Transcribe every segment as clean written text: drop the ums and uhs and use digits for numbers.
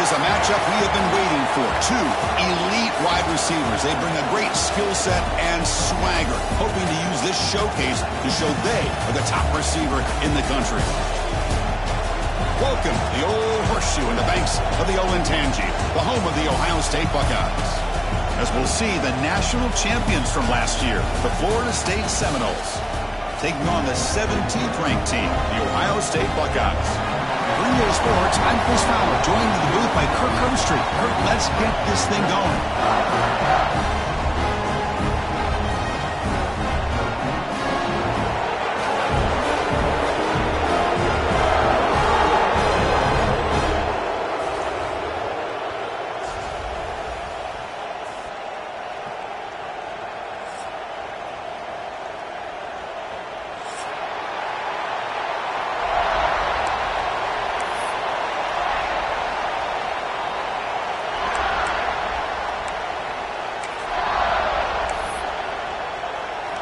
is a matchup we have been waiting for. Two elite wide receivers. They bring a great skill set and swagger, hoping to use this showcase to show they are the top receiver in the country. Welcome to the Old Horseshoe in the banks of the Olentangy, the home of the Ohio State Buckeyes. As we'll see the national champions from last year, the Florida State Seminoles, taking on the 17th ranked team, the Ohio State Buckeyes. For EA Sports, I'm Chris Fowler, joined in the booth by Kirk Herbstreit. Kirk, let's get this thing going.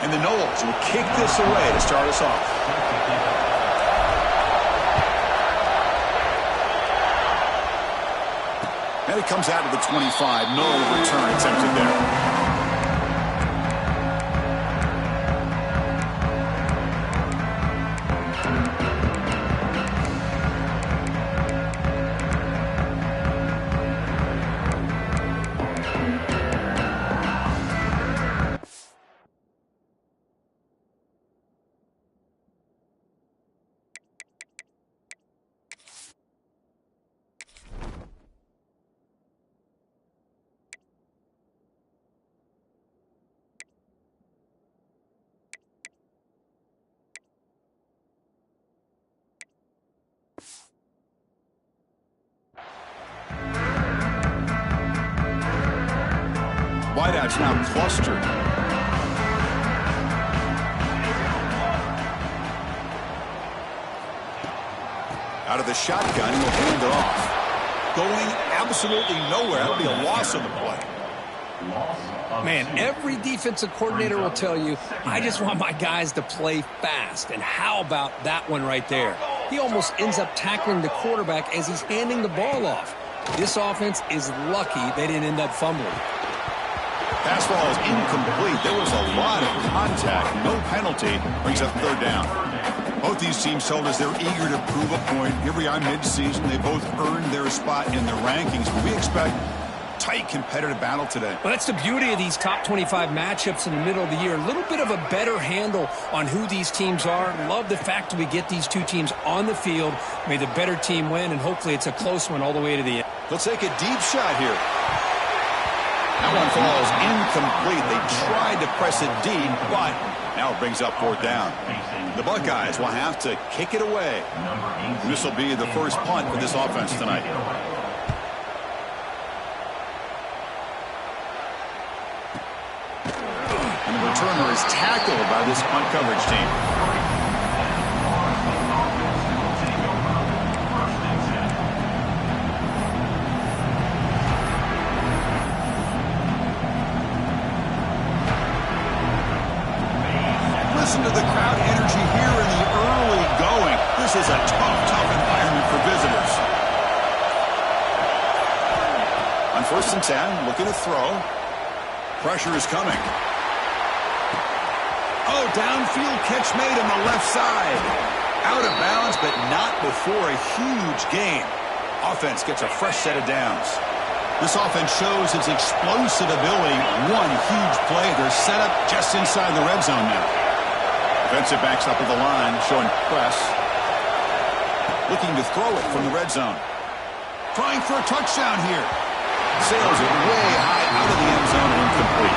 And the Noles will kick this away to start us off. And it comes out of the 25. No return attempted there. Wideouts now clustered. Out of the shotgun, he'll hand it off. Going absolutely nowhere. That'll be a loss of the play. Man, every defensive coordinator will tell you, I just want my guys to play fast. And how about that one right there? He almost ends up tackling the quarterback as he's handing the ball off. This offense is lucky they didn't end up fumbling. Pass ball is incomplete. There was a lot of contact. No penalty. Brings up third down. Both these teams told us they're eager to prove a point. Here we are mid-season. They both earned their spot in the rankings. But we expect tight competitive battle today. Well, that's the beauty of these top 25 matchups in the middle of the year. A little bit of a better handle on who these teams are. Love the fact that we get these two teams on the field. May the better team win, and hopefully it's a close one all the way to the end. They'll take a deep shot here. That one falls incomplete. They tried to press it deep, but now it brings up fourth down. The Buckeyes will have to kick it away. This will be the first punt for this offense tonight. And the returner is tackled by this punt coverage team. Listen to the crowd energy here in the early going. This is a tough environment for visitors. On 1st and 10, looking to throw. Pressure is coming. Oh, downfield catch made on the left side. Out of bounds, but not before a huge gain. Offense gets a fresh set of downs. This offense shows its explosive ability. One huge play. They're set up just inside the red zone now. Defensive backs up at the line, showing press. Looking to throw it from the red zone. Trying for a touchdown here. Sails it way high out of the end zone and incomplete.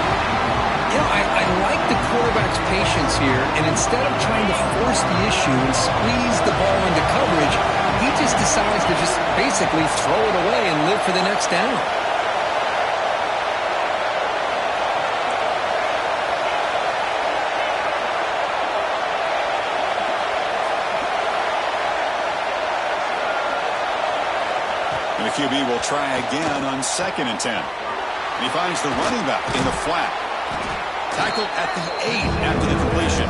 You know, I like the quarterback's patience here, and instead of trying to force the issue and squeeze the ball into coverage, he just decides to just basically throw it away and live for the next down. And the QB will try again on 2nd and 10. And he finds the running back in the flat. Tackled at the 8 after the completion.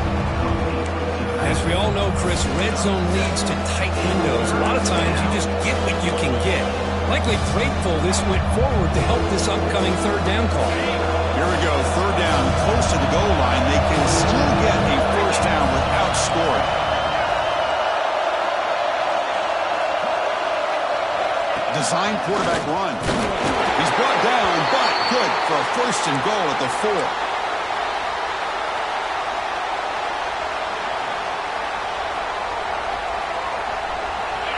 And As we all know, Chris, red zone leads to tight windows. A lot of times you just get what you can get. Likely grateful this went forward to help this upcoming third down call. Here we go, third down, close to the goal line. They can still get a first down without scoring. Design quarterback run. He's brought down, but good for a first and goal at the 4.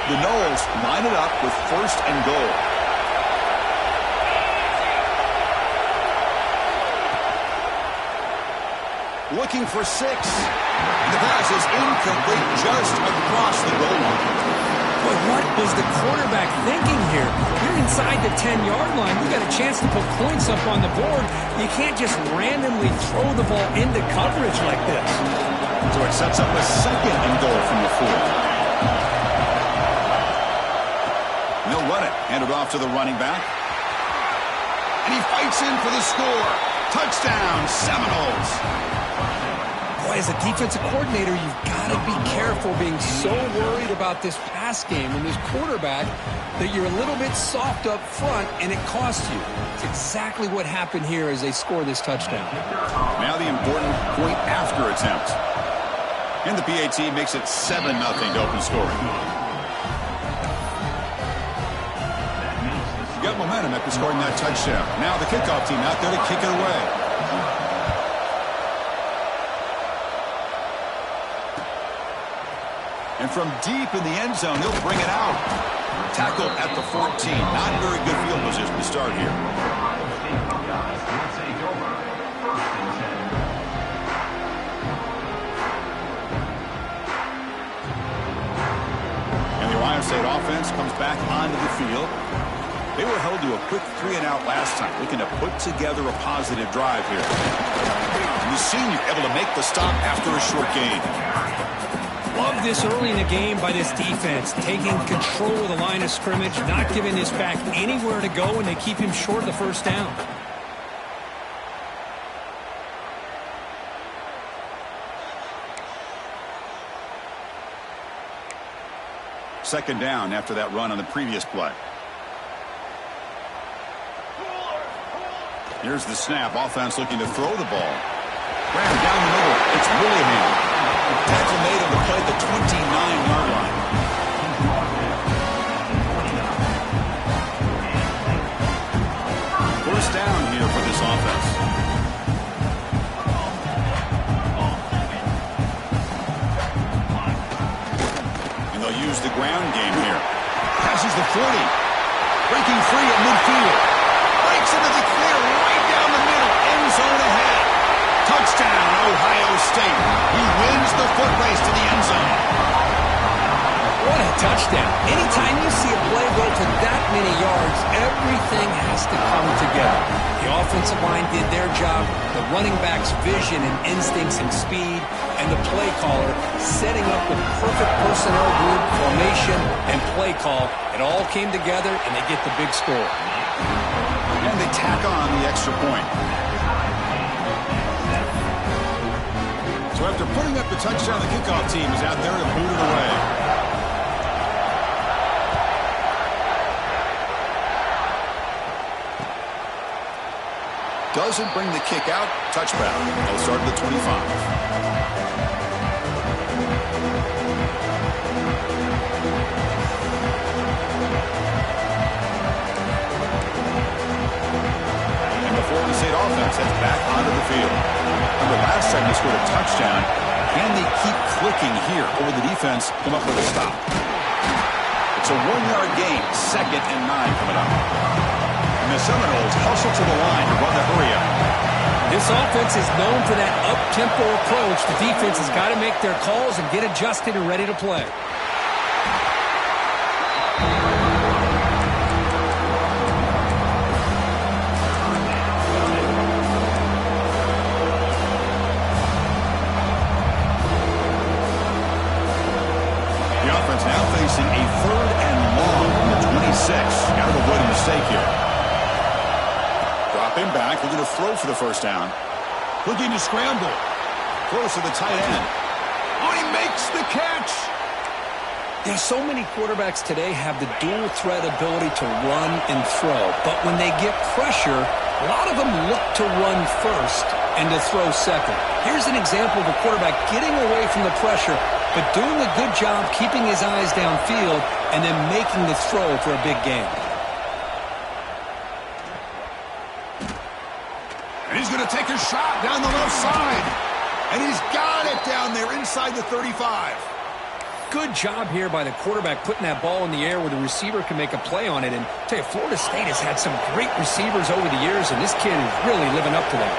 The Noles line it up with first and goal. Looking for 6. The pass is incomplete just across the goal line. But what was the quarterback thinking here? You're inside the 10-yard line. You got a chance to put points up on the board. You can't just randomly throw the ball into coverage like this. So it sets up a second and goal from the 4. They'll run it. Hand it off to the running back. And he fights in for the score. Touchdown, Seminoles. Boy, as a defensive coordinator, you've got to be careful being so worried about this pass game and this quarterback that you're a little bit soft up front and it costs you. It's exactly what happened here as they score this touchdown. Now the important point after attempt. And the PAT makes it 7-0 to open scoring. Got momentum after scoring that touchdown. Now the kickoff team out there to kick it away. And from deep in the end zone, they'll bring it out. Tackle at the 14. Not very good field position to start here. And the Ohio State offense comes back onto the field. They were held to a quick 3-and-out last time, looking to put together a positive drive here. And the senior able to make the stop after a short gain. Love this early in the game by this defense, taking control of the line of scrimmage, not giving this back anywhere to go, and they keep him short of the first down. Second down after that run on the previous play. Here's the snap. Offense looking to throw the ball. Ram down the middle. It's Willingham. Tackle made on the play at the 29-yard line. First down here for this offense. And they'll use the ground game here. Passes the 40. Breaking free at midfield. Breaks into the clear right down the middle. End zone ahead. Touchdown, Ohio State. He wins the foot race to the end zone. What a touchdown. Anytime you see a play go to that many yards, everything has to come together. The offensive line did their job, the running back's vision and instincts and speed, and the play caller setting up the perfect personnel group, formation, and play call. It all came together, and they get the big score. And they tack on the extra point. So after putting up the touchdown, the kickoff team is out there to boot it away. Doesn't bring the kick out. Touchback. They'll start at the 25. And the Florida State offense heads back onto the field. Remember, last time they scored a touchdown. Can they keep clicking here, or will the defense come up with a stop? It's a 1-yard gain. 2nd and 9 coming up. And the Seminoles hustle to the line to run the hurry-up. This offense is known for that up-tempo approach. The defense has got to make their calls and get adjusted and ready to play. The offense now facing a 3rd and long from the 26. Got to avoid a mistake here. Drop him back, looking to throw for the first down. Looking to scramble. Close to the tight end. Oh, he makes the catch. Yeah, so many quarterbacks today have the dual threat ability to run and throw. But when they get pressure, a lot of them look to run first and to throw second. Here's an example of a quarterback getting away from the pressure, but doing a good job keeping his eyes downfield and then making the throw for a big gain. And he's going to take a shot down the left side. And he's got it down there inside the 35. Good job here by the quarterback putting that ball in the air where the receiver can make a play on it. And I'll tell you, Florida State has had some great receivers over the years, and this kid is really living up to that.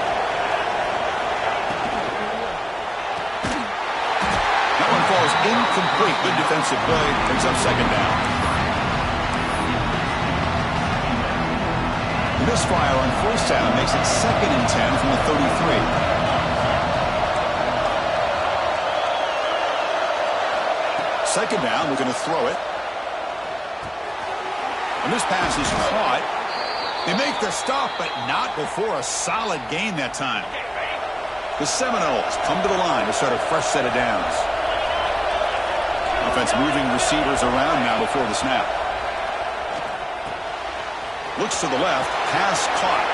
That one falls incomplete. Good defensive play. Brings up second down. The misfire on first down makes it 2nd and 10 from the 33. Second down, we're going to throw it. And this pass is caught. They make the stop, but not before a solid gain that time. The Seminoles come to the line to start a fresh set of downs. Offense moving receivers around now before the snap. Looks to the left, pass caught.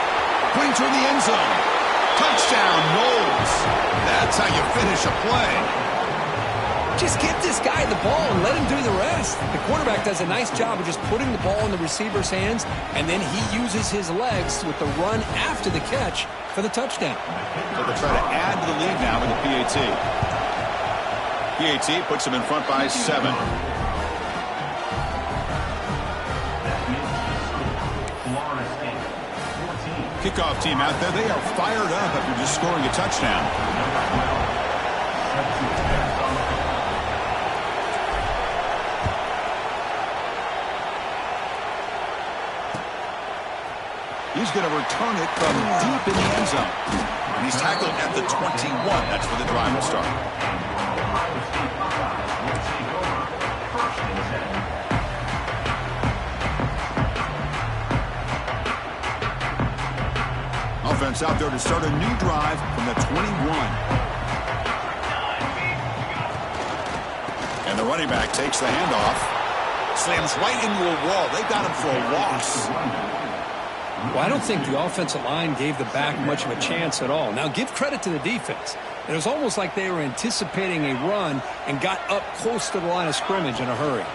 Putting toward the end zone. Touchdown, Knowles. That's how you finish a play. Just give this guy the ball and let him do the rest. The quarterback does a nice job of just putting the ball in the receiver's hands, and then he uses his legs with the run after the catch for the touchdown. So they try to add to the lead now with the PAT. PAT puts him in front by 7. Kickoff team out there. They are fired up after just scoring a touchdown. He's going to return it from deep in the end zone. And he's tackled at the 21. That's where the drive will start. Offense out there to start a new drive from the 21. And the running back takes the handoff. Slams right into a wall. They got him for a loss. Well, I don't think the offensive line gave the back much of a chance at all. Now, give credit to the defense. It was almost like they were anticipating a run and got up close to the line of scrimmage in a hurry.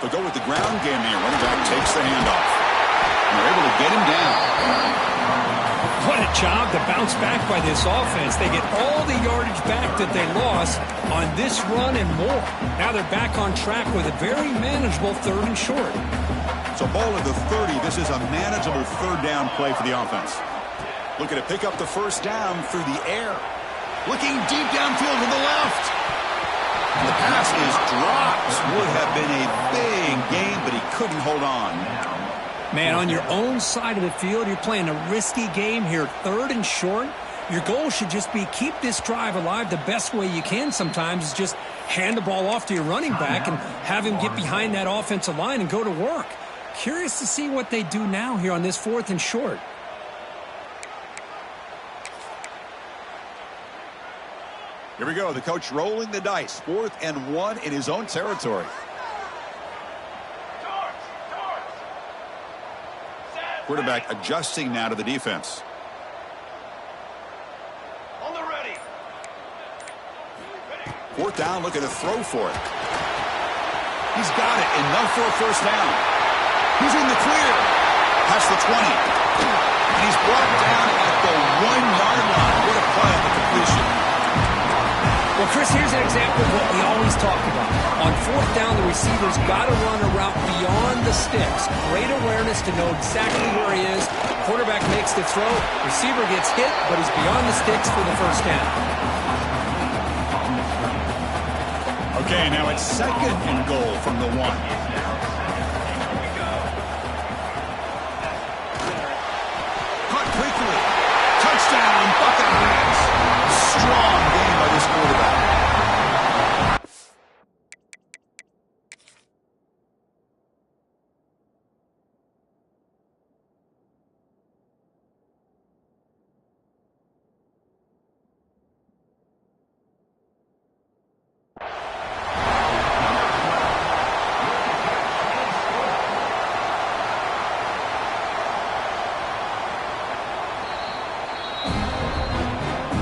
They'll go with the ground game here. Running back takes the handoff. And they're able to get him down. What a job to bounce back by this offense. They get all the yardage back that they lost on this run and more. Now they're back on track with a very manageable 3rd and short. So ball at the 30. This is a manageable 3rd down play for the offense. Looking to pick up the first down through the air. Looking deep downfield to the left. And the pass is dropped. Would have been a big gain, but he couldn't hold on. Man, on your own side of the field, you're playing a risky game here. 3rd and short. Your goal should just be keep this drive alive the best way you can sometimes is just hand the ball off to your running back and have him get behind that offensive line and go to work. Curious to see what they do now here on this 4th and short. Here we go. The coach rolling the dice. 4th and 1 in his own territory. Quarterback adjusting now to the defense. On the ready. 4th down, looking to throw for it. He's got it. Enough for a first down. He's in the clear. Past the 20. And he's brought down at the 1-yard line. What a play on the completion. Well, Chris, here's an example of what we always talk about. On 4th down, the receiver's got to run a route beyond the sticks. Great awareness to know exactly where he is. Quarterback makes the throw. Receiver gets hit, but he's beyond the sticks for the first down. Okay, now it's 2nd and goal from the 1. Quickly. Touchdown, Buccaneers. Strong game by this quarterback.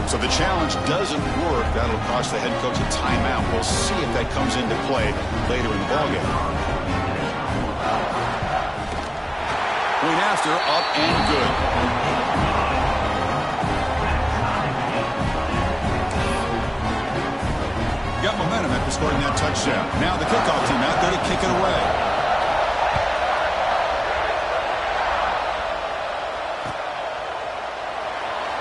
So the challenge doesn't work. That'll cost the head coach a timeout. We'll see if that comes into play later in the ballgame. Point after, up and good. Got momentum after scoring that touchdown. Now the kickoff team out there to kick it away.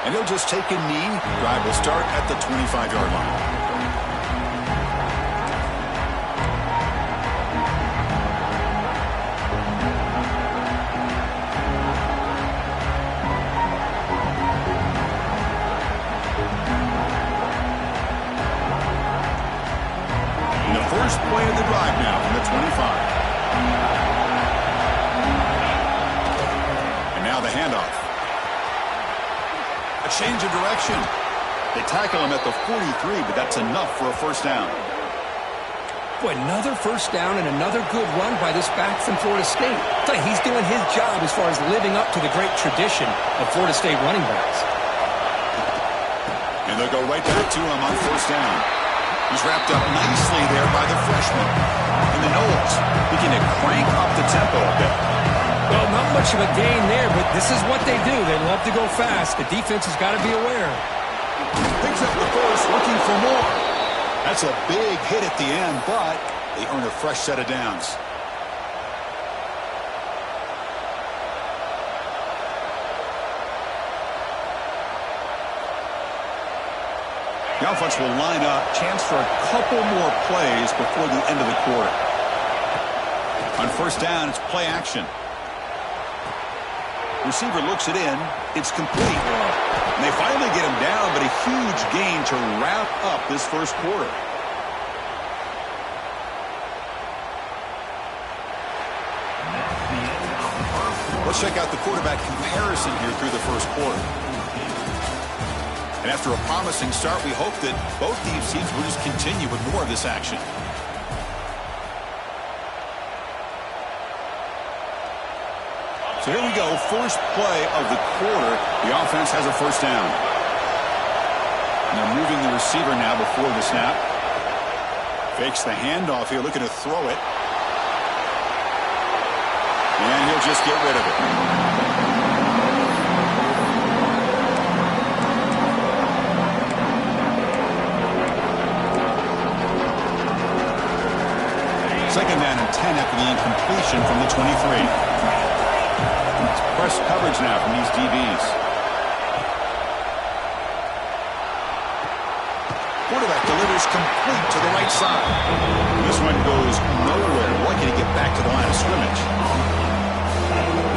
And he'll just take a knee. Drive will start at the 25-yard line. First play of the drive now from the 25. And now the handoff. A change of direction. They tackle him at the 43, but that's enough for a first down. Boy, another first down and another good run by this back from Florida State. I tell you, he's doing his job as far as living up to the great tradition of Florida State running backs. And they'll go right back to him on first down. He's wrapped up nicely there by the freshman. And the Noles beginning to crank up the tempo a bit. Well, not much of a gain there, but this is what they do. They love to go fast. The defense has got to be aware. Picks up the first, looking for more. That's a big hit at the end, but they earn a fresh set of downs. The offense will line up. Chance for a couple more plays before the end of the quarter. On first down, it's play action. Receiver looks it in. It's complete. And they finally get him down, but a huge gain to wrap up this first quarter. Let's check out the quarterback comparison here through the first quarter. And after a promising start, we hope that both these teams will just continue with more of this action. So here we go, first play of the quarter. The offense has a first down. And they're moving the receiver now before the snap. Fakes the handoff here, looking to throw it. And he'll just get rid of it. Second down and 10 after the incompletion from the 23. It's press coverage now from these DBs. Quarterback delivers complete to the right side. This one goes nowhere. Lucky to get back to the line of scrimmage.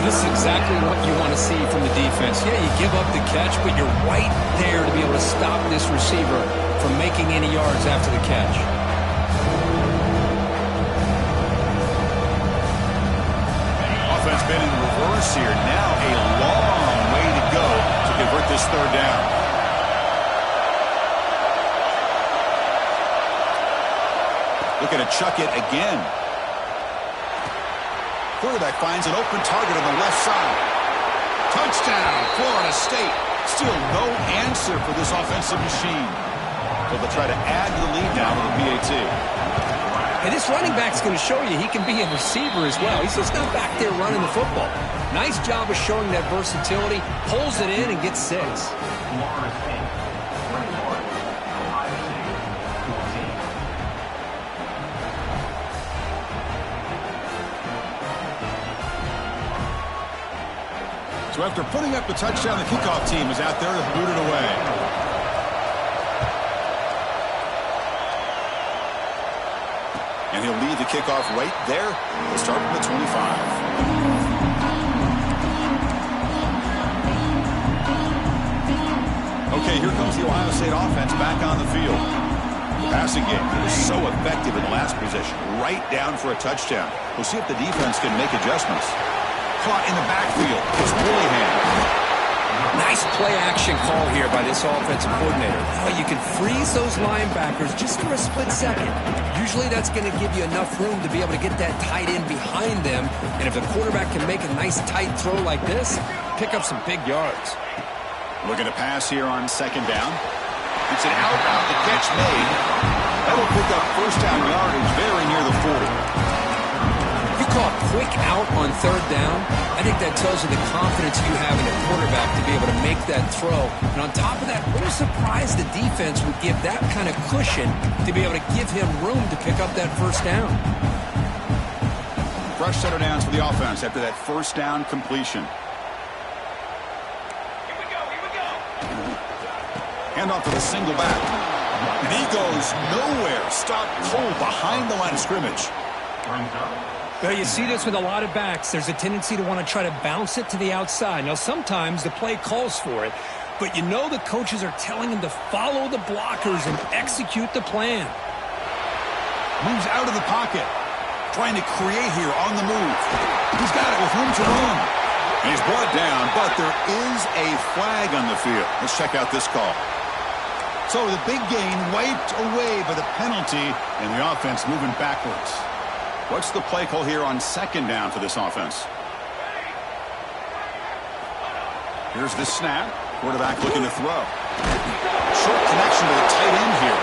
This is exactly what you want to see from the defense. Yeah, you give up the catch, but you're right there to be able to stop this receiver from making any yards after the catch. Offense been in reverse here. Now a long way to go to convert this third down. Looking to chuck it again. Quarterback finds an open target on the left side. Touchdown, Florida State. Still no answer for this offensive machine. So they'll try to add to the lead now with the PAT. And this running back's going to show you he can be a receiver as well. He's just not back there running the football. Nice job of showing that versatility. Pulls it in and gets 6. So after putting up the touchdown, the kickoff team is out there to boot it away. And he'll lead the kickoff right there. We'll start from the 25. Okay, here comes the Ohio State offense back on the field. The passing game was so effective in the last possession. Right down for a touchdown. We'll see if the defense can make adjustments. Caught in the backfield. It's Willingham. Nice play-action call here by this offensive coordinator. Oh, you can freeze those linebackers just for a split second. Usually that's going to give you enough room to be able to get that tight end behind them. And if the quarterback can make a nice tight throw like this, pick up some big yards. Looking to pass here on second down. It's an out route. The catch made. That'll pick up first down yardage very near the 40. If you call a quick out on third down, I think that tells you the confidence you have in a quarterback to be able to make that throw. And on top of that, a little surprised the defense would give that kind of cushion to be able to give him room to pick up that first down. Fresh set of downs for the offense after that first down completion. Handoff to the single back. And he goes nowhere. Stopped cold behind the line of scrimmage. Well, you see this with a lot of backs. There's a tendency to want to try to bounce it to the outside. Now, sometimes the play calls for it, but you know the coaches are telling him to follow the blockers and execute the plan. Moves out of the pocket. Trying to create here on the move. He's got it with room to run. And he's brought down, but there is a flag on the field. Let's check out this call. So the big gain wiped away by the penalty, and the offense moving backwards. What's the play call here on second down for this offense? Here's the snap. Quarterback looking to throw. Short connection to the tight end here.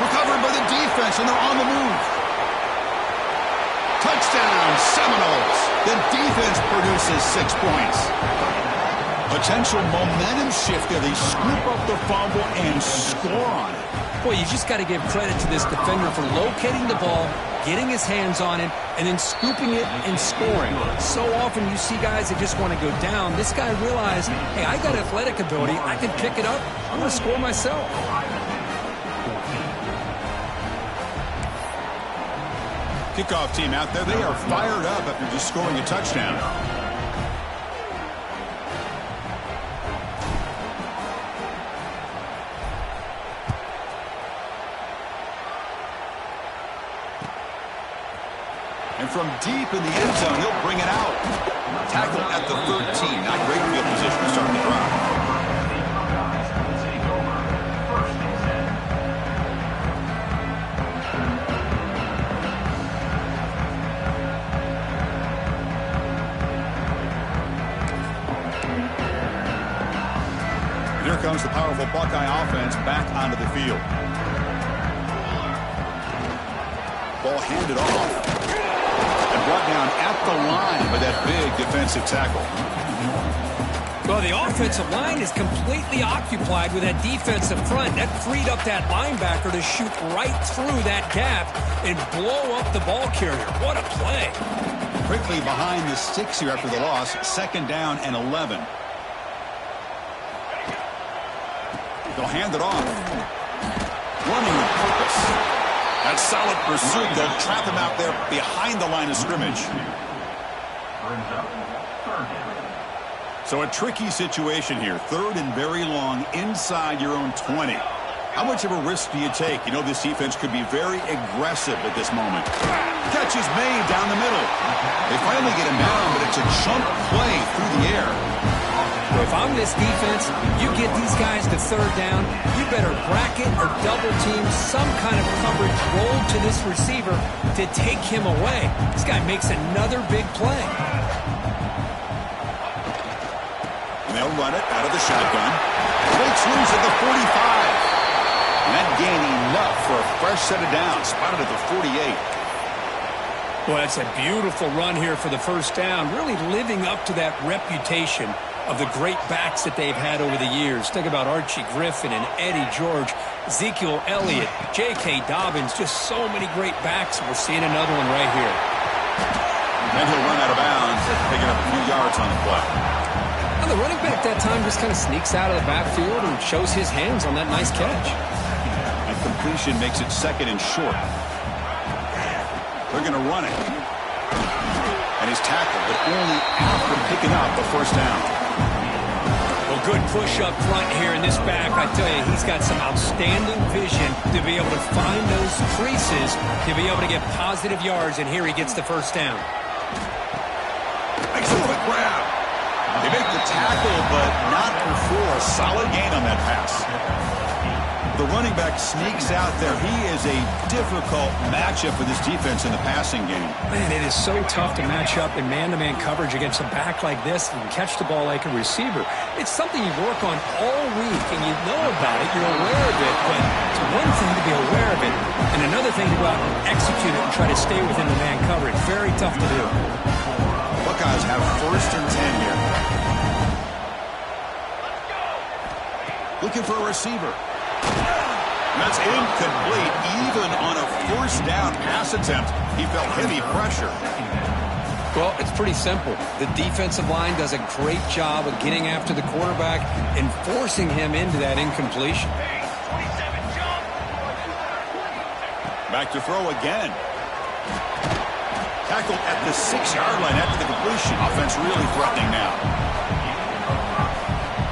Recovered by the defense, and they're on the move. Touchdown, Seminoles. The defense produces 6 points. Potential momentum shift there. They scoop up the fumble and score on it. Boy, you just got to give credit to this defender for locating the ball, getting his hands on it, and then scooping it and scoring. So often you see guys that just want to go down. This guy realized, hey, I got athletic ability. I can pick it up. I'm going to score myself. Kickoff team out there. They are fired up after just scoring a touchdown. And from deep in the end zone, he'll bring it out. Tackle at the 13. Not great field position to start the drive. Here comes the powerful Buckeye offense back onto the field. Ball handed off. And brought down at the line by that big defensive tackle. Well, the offensive line is completely occupied with that defensive front. That freed up that linebacker to shoot right through that gap and blow up the ball carrier. What a play. Quickly behind the sticks here after the loss. Second down and 11. They'll hand it off. Running with purpose. That solid pursuit. They'll trap him out there behind the line of scrimmage. So a tricky situation here. Third and very long inside your own 20. How much of a risk do you take? You know this defense could be very aggressive at this moment. Catch is made down the middle. They finally get him down, but it's a chunk play through the air. If I'm this defense, you get these guys to third down, you better bracket or double team some kind of coverage roll to this receiver to take him away. This guy makes another big play. And they'll run it out of the shotgun. Breaks loose at the 45. And that gain enough for a fresh set of downs. Spotted at the 48. Well, that's a beautiful run here for the first down. Really living up to that reputation of the great backs that they've had over the years. Think about Archie Griffin and Eddie George, Ezekiel Elliott, J.K. Dobbins, just so many great backs. We're seeing another one right here. Then he'll run out of bounds, picking up a few yards on the play. And the running back that time just kind of sneaks out of the backfield and shows his hands on that nice catch. And completion makes it second and short. They're going to run it. And he's tackled, but only after picking up the first down. Well, good push up front here in this back. I tell you, he's got some outstanding vision to be able to find those creases, to be able to get positive yards, and here he gets the first down. Makes a quick grab. They make the tackle, but not before a solid gain on that pass. The running back sneaks out there. He is a difficult matchup for this defense in the passing game. Man, it is so tough to match up in man-to-man coverage against a back like this and catch the ball like a receiver. It's something you work on all week, and you know about it. You're aware of it, but it's one thing to be aware of it, and another thing to go out and execute it and try to stay within the man coverage. Very tough to do. Buckeyes have 1st and 10 here. Looking for a receiver. That's incomplete. Even on a 1st down pass attempt, he felt heavy pressure. Well, it's pretty simple. The defensive line does a great job of getting after the quarterback and forcing him into that incompletion. Back to throw again. Tackled at the 6-yard line after the completion. Offense really threatening now.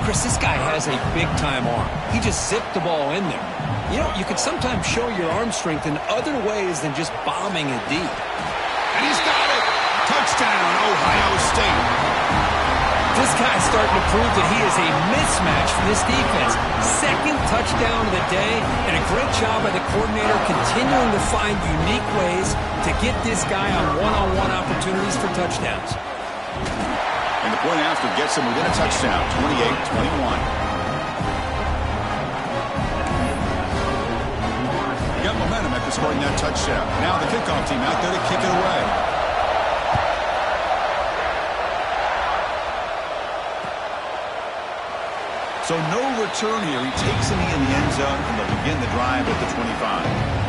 Chris, this guy has a big-time arm. He just zipped the ball in there. You know, you can sometimes show your arm strength in other ways than just bombing it deep. And he's got it. Touchdown, Ohio State. This guy's starting to prove that he is a mismatch for this defense. 2nd touchdown of the day, and a great job by the coordinator continuing to find unique ways to get this guy on one-on-one opportunities for touchdowns. And the point after gets him within a touchdown, 28-21. He got momentum after scoring that touchdown. Now the kickoff team out there to kick it away. So no return here. He takes him in the end zone, and they'll begin the drive at the 25.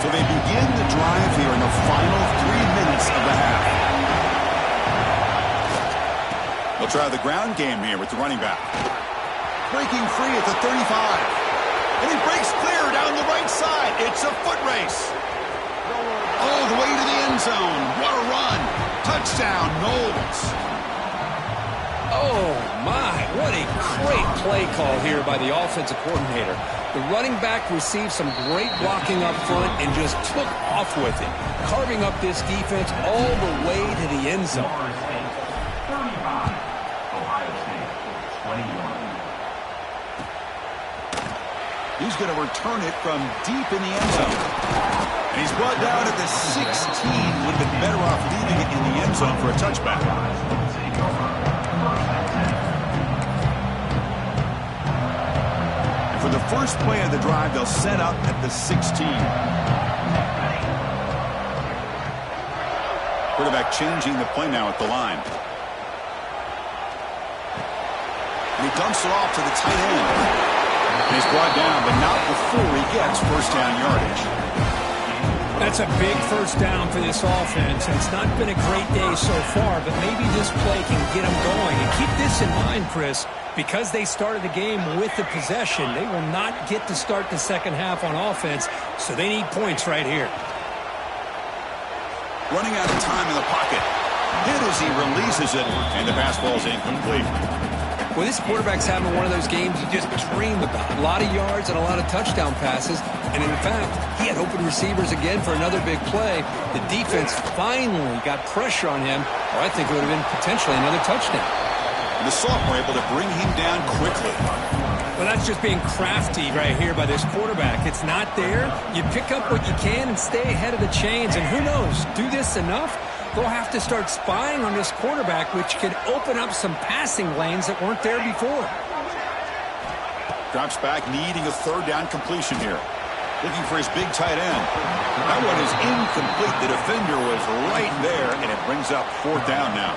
So they begin the drive here in the final 3 minutes of the half. They'll try the ground game here with the running back. Breaking free at the 35. And he breaks clear down the right side. It's a foot race. All the way to the end zone. What a run. Touchdown, Knowles. Oh, my. What a great play call here by the offensive coordinator. The running back received some great blocking up front and just took off with it, carving up this defense all the way to the end zone. He's going to return it from deep in the end zone. And he's brought down at the 16. Would have been better off leaving it in the end zone for a touchback. And for the first play of the drive, they'll set up at the 16. Quarterback changing the play now at the line. And he dumps it off to the tight end. And he's brought down, but not before he gets 1st down yardage. That's a big 1st down for this offense. And it's not been a great day so far, but maybe this play can get them going. And keep this in mind, Chris, because they started the game with the possession, they will not get to start the second half on offense, so they need points right here. Running out of time in the pocket. Hit as he releases it, and the pass ball is incomplete. Well, this quarterback's having one of those games you just dream about. A lot of yards and a lot of touchdown passes. And in fact, he had open receivers again for another big play. The defense finally got pressure on him, or I think it would have been potentially another touchdown. And the sophomore able to bring him down quickly. Well, that's just being crafty right here by this quarterback. It's not there. You pick up what you can and stay ahead of the chains. And who knows, do this enough, they'll have to start spying on this quarterback, which could open up some passing lanes that weren't there before. Drops back, needing a 3rd down completion here. Looking for his big tight end. That one is incomplete. The defender was right there, and it brings up 4th down now.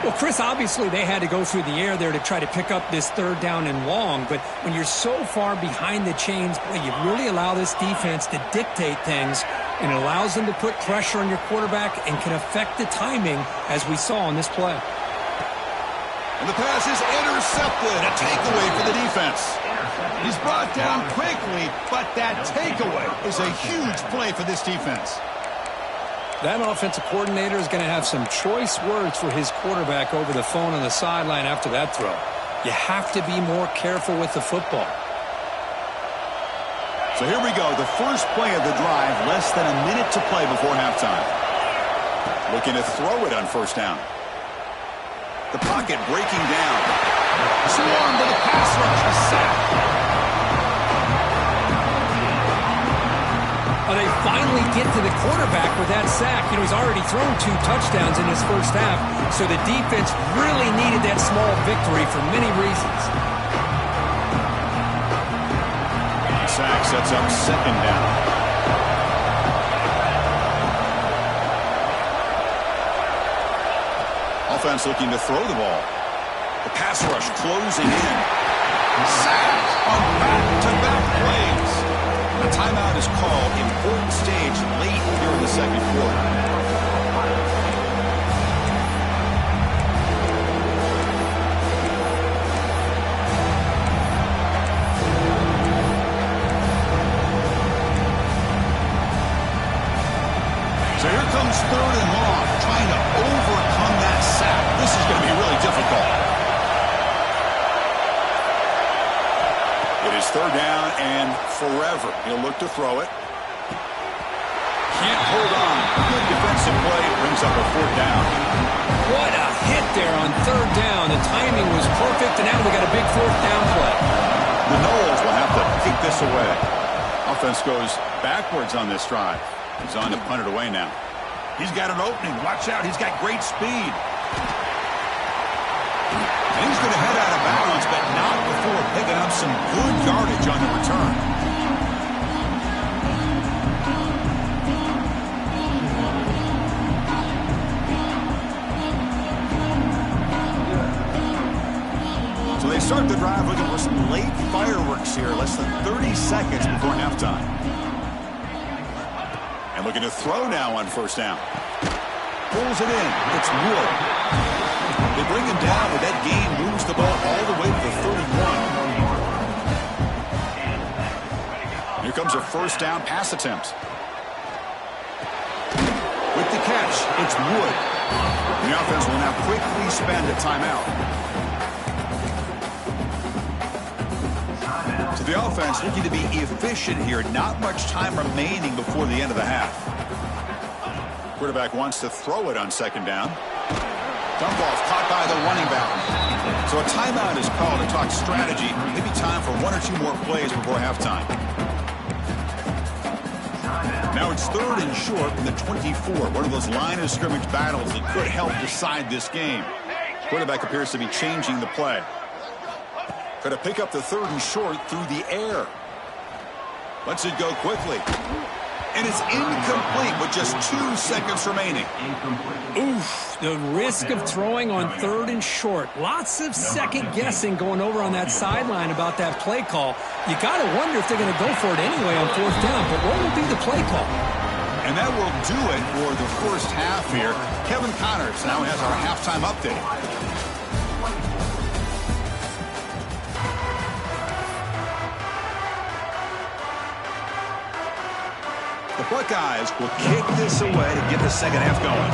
Well, Chris, obviously they had to go through the air there to try to pick up this 3rd down and long, but when you're so far behind the chains, boy, you really allow this defense to dictate things, and it allows them to put pressure on your quarterback and can affect the timing, as we saw on this play. And the pass is intercepted. A takeaway for the defense. He's brought down quickly, but that takeaway is a huge play for this defense. That offensive coordinator is going to have some choice words for his quarterback over the phone on the sideline after that throw. You have to be more careful with the football. So here we go, the first play of the drive, less than a minute to play before halftime. Looking to throw it on 1st down. The pocket breaking down. Swarm to the pass rush. A sack. Well, they finally get to the quarterback with that sack. You know, he's already thrown 2 touchdowns in his first half, so the defense really needed that small victory for many reasons. The sack sets up second down. Offense looking to throw the ball. The pass rush closing in. Sack on back-to-back plays. A timeout is called. Important stage late here in the second quarter. So here comes third and long, trying to overcome that sack. This is going to be really difficult. It is third down and forever. He'll look to throw it. Can't hold on. Good defensive play. Brings up a fourth down. What a hit there on third down. The timing was perfect, and now we got a big fourth down play. The Noles will have to kick this away. Offense goes backwards on this drive. He's on to punt it away now. He's got an opening. Watch out. He's got great speed. And he's going to head out of bounds, but not before picking up some good yardage on the return. So they start the drive looking for some late fireworks here. Less than 30 seconds before halftime. And looking to throw now on first down. Pulls it in. It's Wood. They bring him down, but that gain moves the ball all the way to the 31. Here comes a first down pass attempt. With the catch, it's Wood. The offense will now quickly spend a timeout. So the offense looking to be efficient here. Not much time remaining before the end of the half. Quarterback wants to throw it on second down. Dump off caught by the running back. So a timeout is called to talk strategy. Maybe time for 1 or 2 more plays before halftime. Now it's third and short from the 24. One of those line of scrimmage battles that could help decide this game. Quarterback appears to be changing the play. Got to pick up the third and short through the air. Lets it go quickly. And it's incomplete with just 2 seconds remaining. Oof, the risk of throwing on third and short. Lots of second guessing going over on that sideline about that play call. You got to wonder if they're going to go for it anyway on fourth down, but what will be the play call? And that will do it for the first half here. Kevin Connors now has our halftime update. The Buckeyes will kick this away to get the second half going.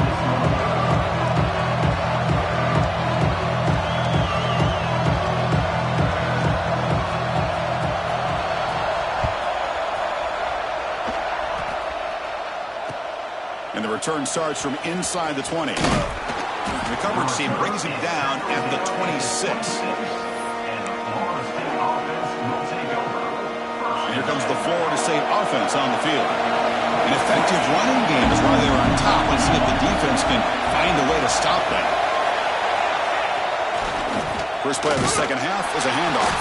And the return starts from inside the 20. The coverage team brings him down at the 26. And here comes the Florida State offense on the field. An effective running game is why they were on top. Let's see if the defense can find a way to stop that. First play of the second half is a handoff.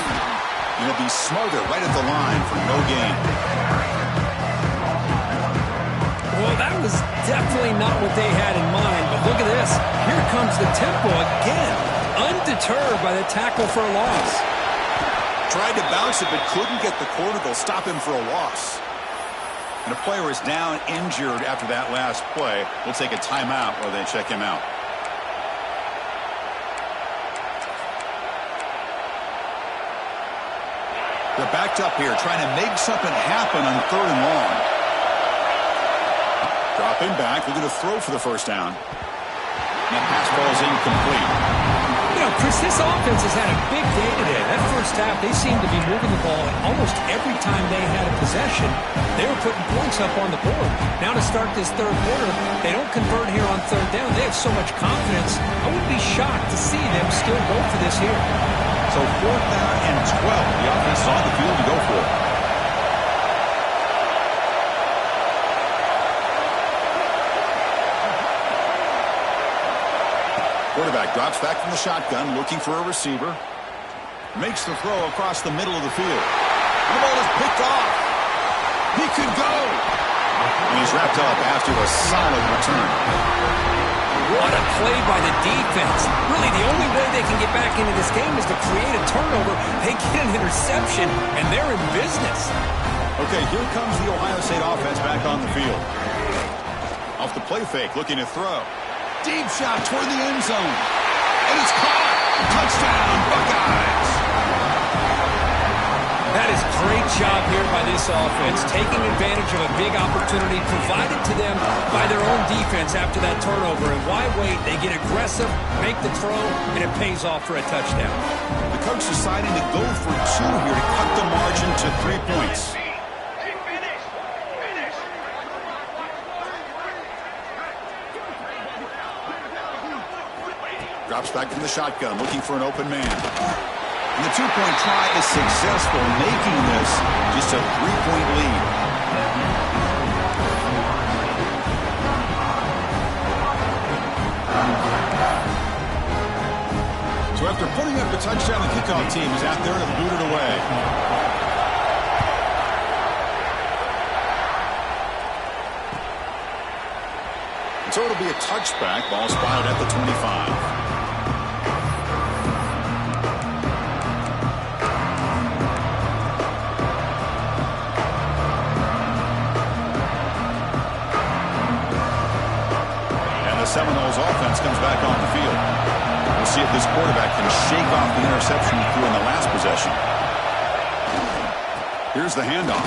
And it'll be Smoger right at the line for no gain. Well, that was definitely not what they had in mind, but look at this. Here comes the tempo again. Undeterred by the tackle for a loss. Tried to bounce it, but couldn't get the corner to stop him for a loss. And a player is down injured after that last play. We'll take a timeout while they check him out. They're backed up here, trying to make something happen on third and long. Dropping back, looking to throw for the first down. And that pass ball is incomplete. Chris, this offense has had a big day today. That first half, they seemed to be moving the ball almost every time they had a possession. They were putting points up on the board. Now to start this third quarter, they don't convert here on third down. They have so much confidence. I wouldn't be shocked to see them still go for this here. So 4th down and 12. The offense is on the field to go for it. Quarterback drops back from the shotgun, looking for a receiver. Makes the throw across the middle of the field. The ball is picked off. He could go. And he's wrapped up after a solid return. What a play by the defense. Really, the only way they can get back into this game is to create a turnover. They get an interception, and they're in business. Okay, here comes the Ohio State offense back on the field. Off the play fake, looking to throw. Deep shot toward the end zone. And it's caught. Touchdown, Buckeyes. That is great job here by this offense, taking advantage of a big opportunity provided to them by their own defense after that turnover. And why wait? They get aggressive, make the throw, and it pays off for a touchdown. The coach deciding to go for 2 here to cut the margin to 3 points. Drops back from the shotgun, looking for an open man. And the 2-point try is successful, making this just a 3-point lead. So after putting up the touchdown, the kickoff team is out there to boot it away. And so it'll be a touchback. Ball spotted at the 25. Seminoles offense comes back on the field. We'll see if this quarterback can shake off the interception he threw in the last possession. Here's the handoff.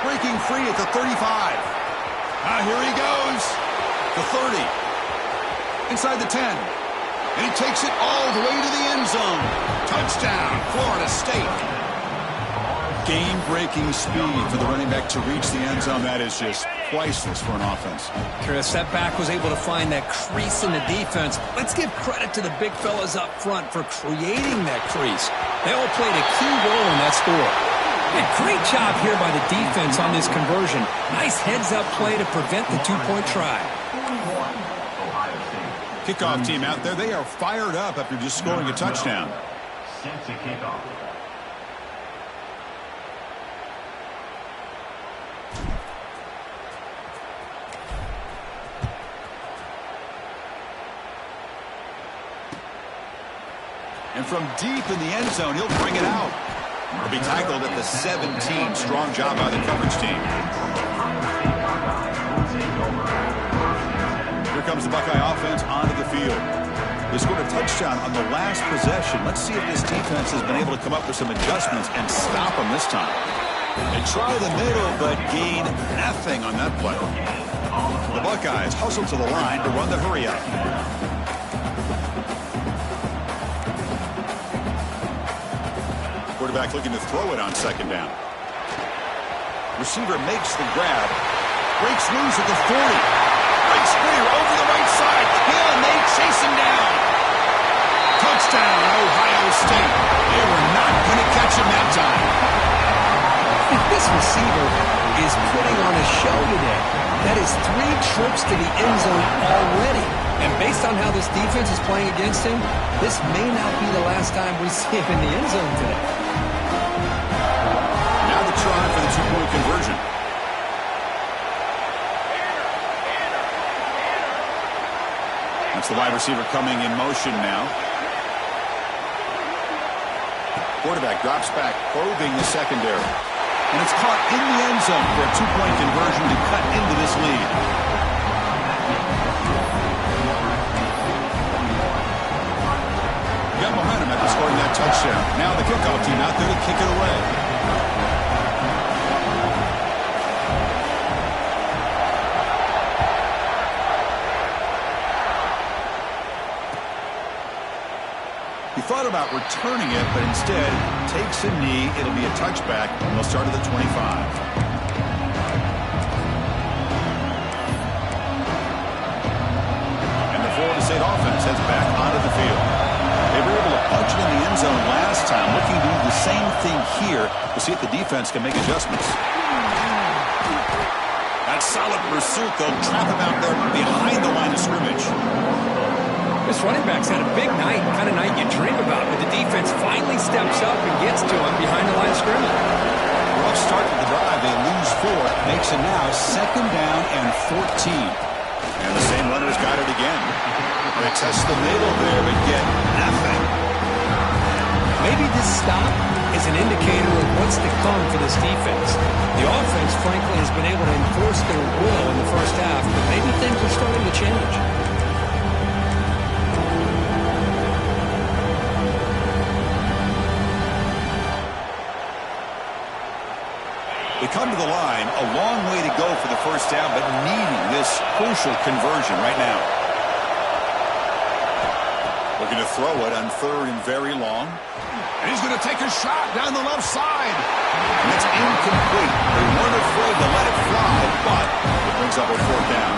Breaking free at the 35. Here he goes. The 30. Inside the 10. And he takes it all the way to the end zone. Touchdown, Florida State. Game-breaking speed for the running back to reach the end zone. That is just priceless for an offense. Chris, that back was able to find that crease in the defense. Let's give credit to the big fellas up front for creating that crease. They all played a key role in that score. And great job here by the defense on this conversion. Nice heads-up play to prevent the 2-point try. Kickoff team out there, they are fired up after just scoring a touchdown. Since the kickoff. And from deep in the end zone, he'll bring it out. He'll be tackled at the 17. Strong job by the coverage team. Here comes the Buckeye offense onto the field. They scored a touchdown on the last possession. Let's see if this defense has been able to come up with some adjustments and stop them this time. They try the middle, but gain nothing on that play. The Buckeyes hustle to the line to run the hurry up. Quarterback looking to throw it on 2nd down. Receiver makes the grab. Breaks loose at the 40. Breaks free over the right side. Hill, and they chase him down. Touchdown, Ohio State. They were not going to catch him that time. This receiver is putting on a show today. That is 3 trips to the end zone already. And based on how this defense is playing against him, this may not be the last time we see him in the end zone today. Now the try for the 2-point conversion. That's the wide receiver coming in motion now. Quarterback drops back, probing the secondary. And it's caught in the end zone for a 2-point conversion to cut into this lead. Got momentum after scoring that touchdown. Now the kickoff team out there to kick it away. about returning it, but instead takes a knee. It'll be a touchback, and they'll start at the 25. Florida State offense heads back onto the field. They were able to punch it in the end zone last time, looking to do the same thing here to see if the defense can make adjustments. That solid pursuit, they'll trap him out there behind the line of scrimmage. This running back's had a big night, kind of night you dream about, but the defense finally steps up and gets to him behind the line of scrimmage. Rough start to the drive. They lose 4. Makes it now 2nd down and 14. And the same runner's got it again. They test the middle there, but get nothing. Maybe this stop is an indicator of what's to come for this defense. The offense, frankly, has been able to enforce their will in the first half, but maybe things are starting to change. We come to the line, a long way to go for the first down, but needing this crucial conversion right now. Looking to throw it on 3rd and very long. And he's going to take a shot down the left side. And it's incomplete. They weren't afraid to let it fly, but it brings up a 4th down.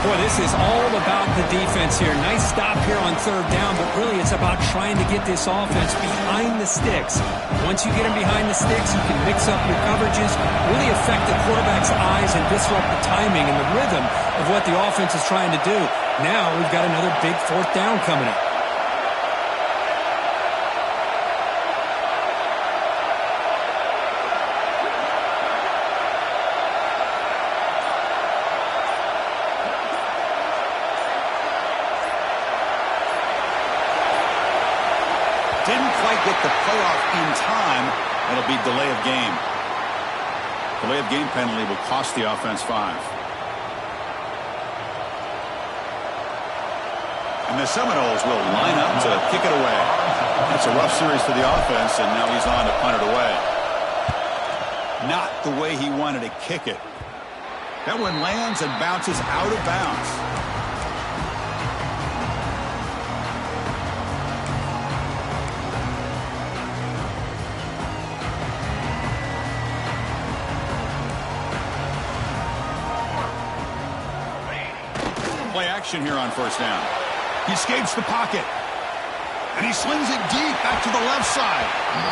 Boy, this is all about the defense here. Nice stop here on 3rd down, but really it's about trying to get this offense behind the sticks. Once you get them behind the sticks, you can mix up your coverages, really affect the quarterback's eyes and disrupt the timing and the rhythm of what the offense is trying to do. Now we've got another big 4th down coming up. Didn't quite get the playoff in time. It'll be delay of game. Delay of game penalty will cost the offense 5. And the Seminoles will line up to kick it away. That's a rough series for the offense, and now he's on to punt it away. Not the way he wanted to kick it. That one lands and bounces out of bounds. Play action here on 1st down. He escapes the pocket. And he slings it deep back to the left side.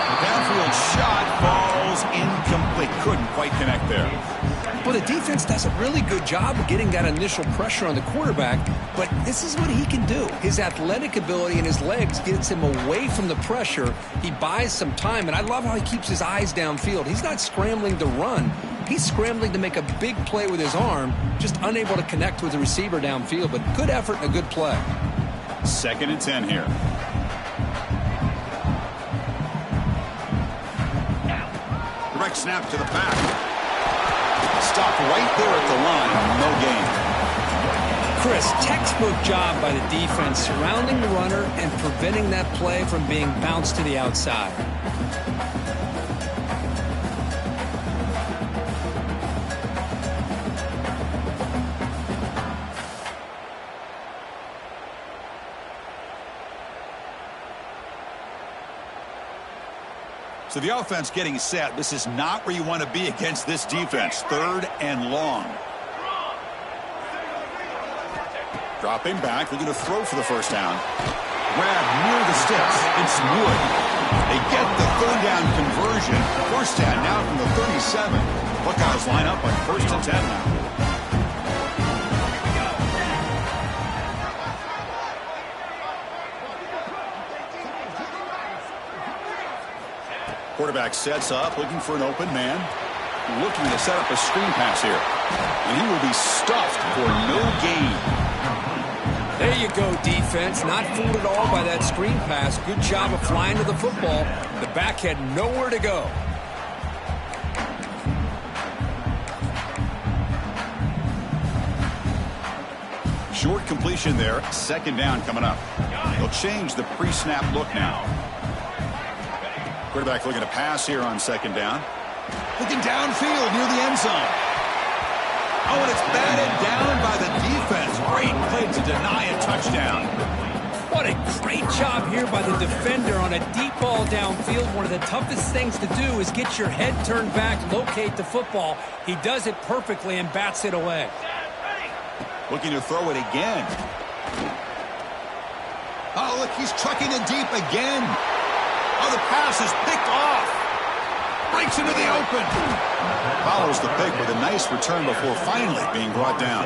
The downfield shot falls incomplete. Couldn't quite connect there. Well, the defense does a really good job of getting that initial pressure on the quarterback, but this is what he can do. His athletic ability and his legs gets him away from the pressure. He buys some time, and I love how he keeps his eyes downfield. He's not scrambling to run. He's scrambling to make a big play with his arm, just unable to connect with the receiver downfield, but good effort and a good play. 2nd and 10 here. Direct snap to the back. Stopped right there at the line. No gain. Chris, textbook job by the defense surrounding the runner and preventing that play from being bounced to the outside. So the offense getting set. This is not where you want to be against this defense. 3rd and long. Dropping back. They're going to throw for the 1st down. Grab near the sticks. It's Wood. They get the 3rd down conversion. 1st down now from the 37. Buckeyes line up on 1st and 10 now. Quarterback sets up, looking for an open man. Looking to set up a screen pass here. And he will be stuffed for no gain. There you go, defense. Not fooled at all by that screen pass. Good job of flying to the football. The back had nowhere to go. Short completion there. 2nd down coming up. They'll change the pre-snap look now. Quarterback looking to pass here on 2nd down. Looking downfield near the end zone. Oh, and it's batted down by the defense. Great play to deny a touchdown. What a great job here by the defender on a deep ball downfield. One of the toughest things to do is get your head turned back, locate the football. He does it perfectly and bats it away. Looking to throw it again. Oh, look, he's trucking it deep again. Oh, the pass is picked off. Breaks into the open. Follows the pick with a nice return before finally being brought down.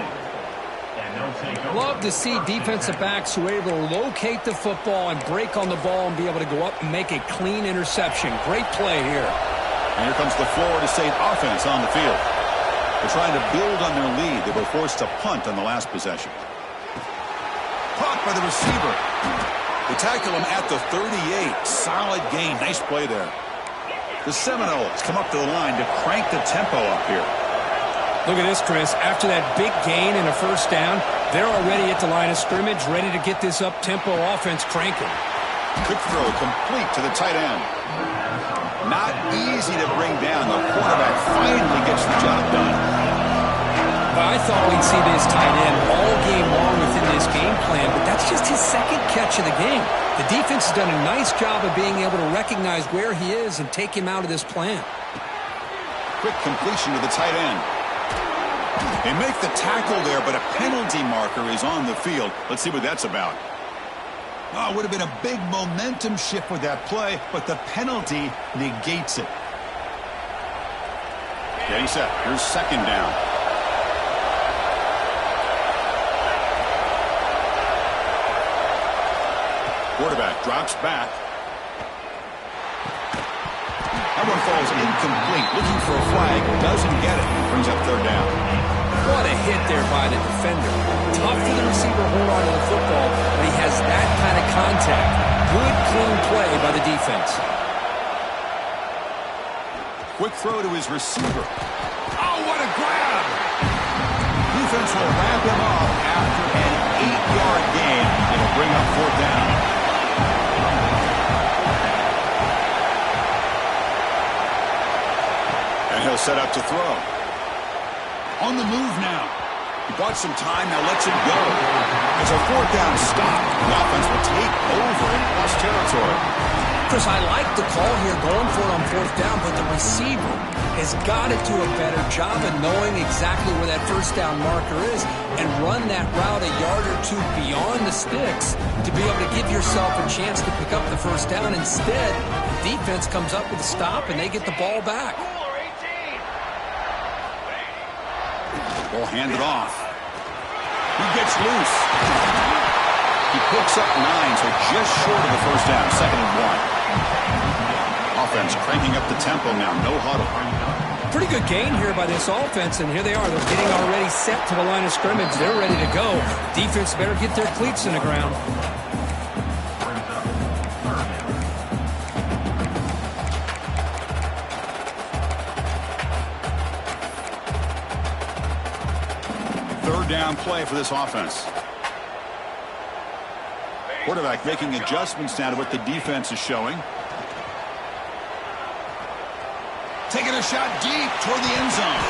Love to see defensive backs who are able to locate the football and break on the ball and be able to go up and make a clean interception. Great play here. And here comes the Florida State offense on the field. They're trying to build on their lead. They were forced to punt on the last possession. Caught by the receiver. They tackle him at the 38. Solid gain. Nice play there. The Seminoles come up to the line to crank the tempo up here. Look at this, Chris. After that big gain and a first down, they're already at the line of scrimmage, ready to get this up-tempo offense cranking. Quick throw complete to the tight end. Not easy to bring down. The quarterback finally gets the job done. Well, I thought we'd see this tight end all game long within this game plan, but that's just his second catch of the game. The defense has done a nice job of being able to recognize where he is and take him out of this plan. Quick completion to the tight end. They make the tackle there, but a penalty marker is on the field. Let's see what that's about. Oh, it would have been a big momentum shift with that play, but the penalty negates it. Getting set. Here's second down. Quarterback drops back. That one falls incomplete. Looking for a flag. Doesn't get it. Brings up third down. What a hit there by the defender. Tough for the receiver to hold on to the football, but he has that kind of contact. Good, clean play by the defense. Quick throw to his receiver. Oh, what a grab! Defense will wrap him up after an 8-yard gain. It'll bring up fourth down. And he'll set up to throw. On the move now. He bought some time, now lets it go. It's a fourth down stop. The offense will take over in plus territory. Chris, I like the call here going for it on fourth down, but the receiver has got to do a better job of knowing exactly where that first down marker is and run that route a yard or two beyond the sticks to be able to give yourself a chance to pick up the first down. Instead, the defense comes up with a stop and they get the ball back. Ball handed off. He gets loose. He picks up 9, so just short of the first down. 2nd and 1. Offense cranking up the tempo now. No huddle. Pretty good gain here by this offense, and here they are. They're getting already set to the line of scrimmage. They're ready to go. Defense better get their cleats in the ground. Third down play for this offense. Quarterback making adjustments now to what the defense is showing. Taking a shot deep toward the end zone.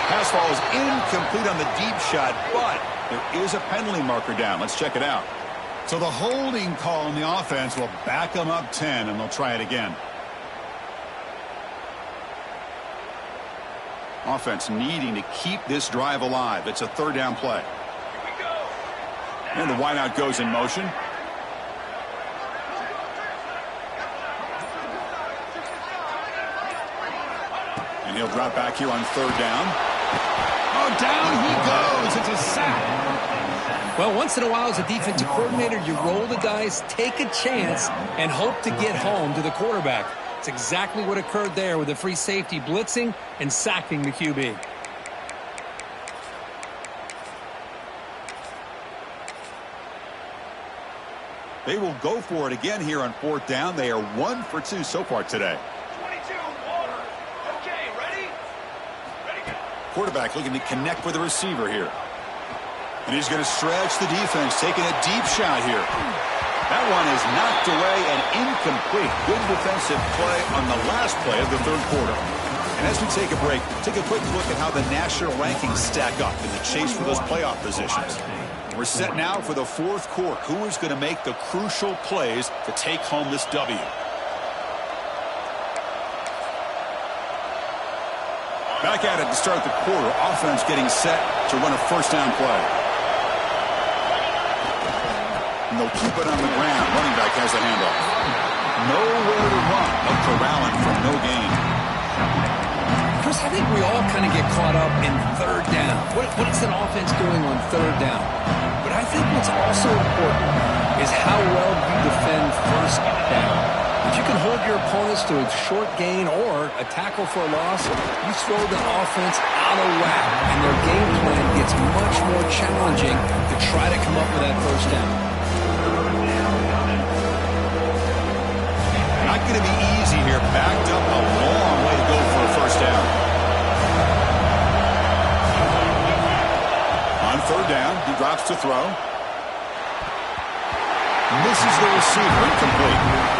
Pass ball is incomplete on the deep shot, but there is a penalty marker down. Let's check it out. So the holding call on the offense will back them up 10, and they'll try it again. Offense needing to keep this drive alive. It's a third down play. And the wideout goes in motion. And he'll drop back here on third down. Oh, down he goes. It's a sack. Well, once in a while as a defensive coordinator, you roll the dice, take a chance, and hope to get home to the quarterback. It's exactly what occurred there with the free safety blitzing and sacking the QB. They will go for it again here on fourth down. They are 1 for 2 so far today. 22, water. Okay, ready? Ready, go. Quarterback looking to connect with the receiver here. And he's going to stretch the defense, taking a deep shot here. That one is knocked away and incomplete. Good defensive play on the last play of the third quarter. And as we take a break, take a quick look at how the national rankings stack up in the chase for those playoff positions. We're set now for the fourth quarter. Who is going to make the crucial plays to take home this W? Back at it to start the quarter. Offense getting set to run a first down play. And they'll keep it on the ground. Running back has the handoff. Nowhere to run, but corralling from no gain. Chris, I think we all kind of get caught up in third down. What is an offense doing on third down? But I think what's also important is how well you defend first down. If you can hold your opponents to a short gain or a tackle for a loss, you throw the offense out of whack, and their game plan gets much more challenging to try to come up with that first down. Not going to be easy here. Backed up a long way to go for a first down. On third down, he drops to throw. Misses the receiver. Incomplete.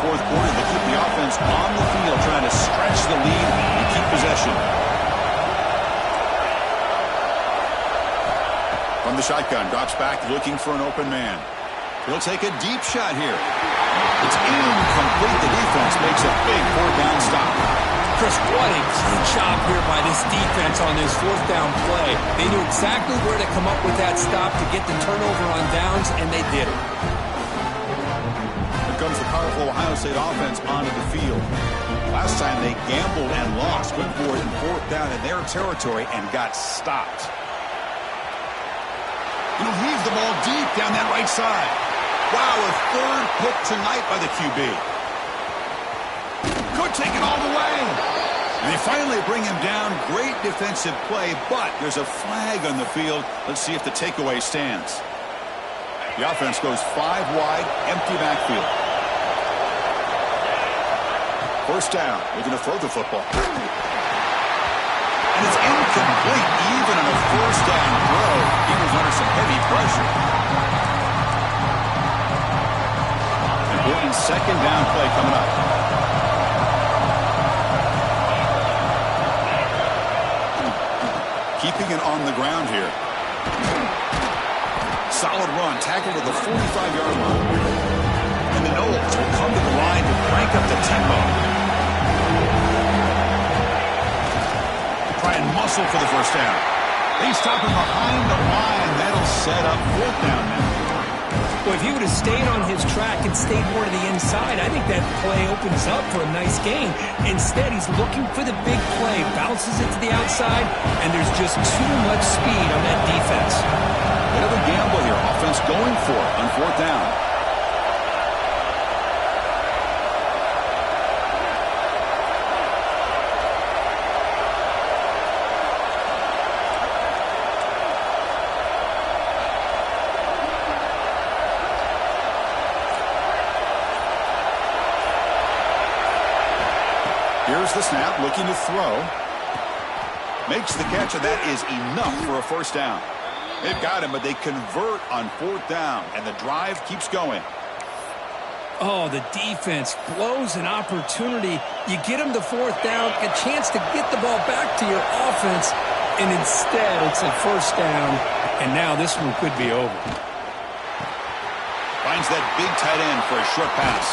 Fourth quarter, they keep the offense on the field, trying to stretch the lead and keep possession. From the shotgun, drops back, looking for an open man. He'll take a deep shot here. It's incomplete. The defense makes a big fourth down stop. Chris, what a great job here by this defense on this fourth down play. They knew exactly where to come up with that stop to get the turnover on downs, and they did it. Comes the powerful Ohio State offense onto the field. Last time they gambled and lost. Went for it in fourth down in their territory and got stopped. He'll leave the ball deep down that right side. Wow, a third pick tonight by the QB. Could take it all the way. And they finally bring him down. Great defensive play, but there's a flag on the field. Let's see if the takeaway stands. The offense goes 5 wide, empty backfield. First down, looking to throw the football. And it's incomplete, even on a first down throw. He was under some heavy pressure. Important second down play coming up. Keeping it on the ground here. Solid run, tackled at the 45-yard line. And the Noles will come to the line to crank up the tempo. Try and muscle for the first down. They stop him behind the line. That'll set up fourth down now. Well, if he would have stayed on his track and stayed more to the inside, I think that play opens up for a nice gain. Instead, he's looking for the big play, bounces it to the outside, and there's just too much speed on that defense. Bit of a gamble here. Offense going for it on fourth down. Here's the snap, looking to throw. Makes the catch, and that is enough for a first down. They've got him, but they convert on fourth down, and the drive keeps going. Oh, the defense blows an opportunity. You get them to fourth down, a chance to get the ball back to your offense, and instead it's a first down, and now this one could be over. Finds that big tight end for a short pass.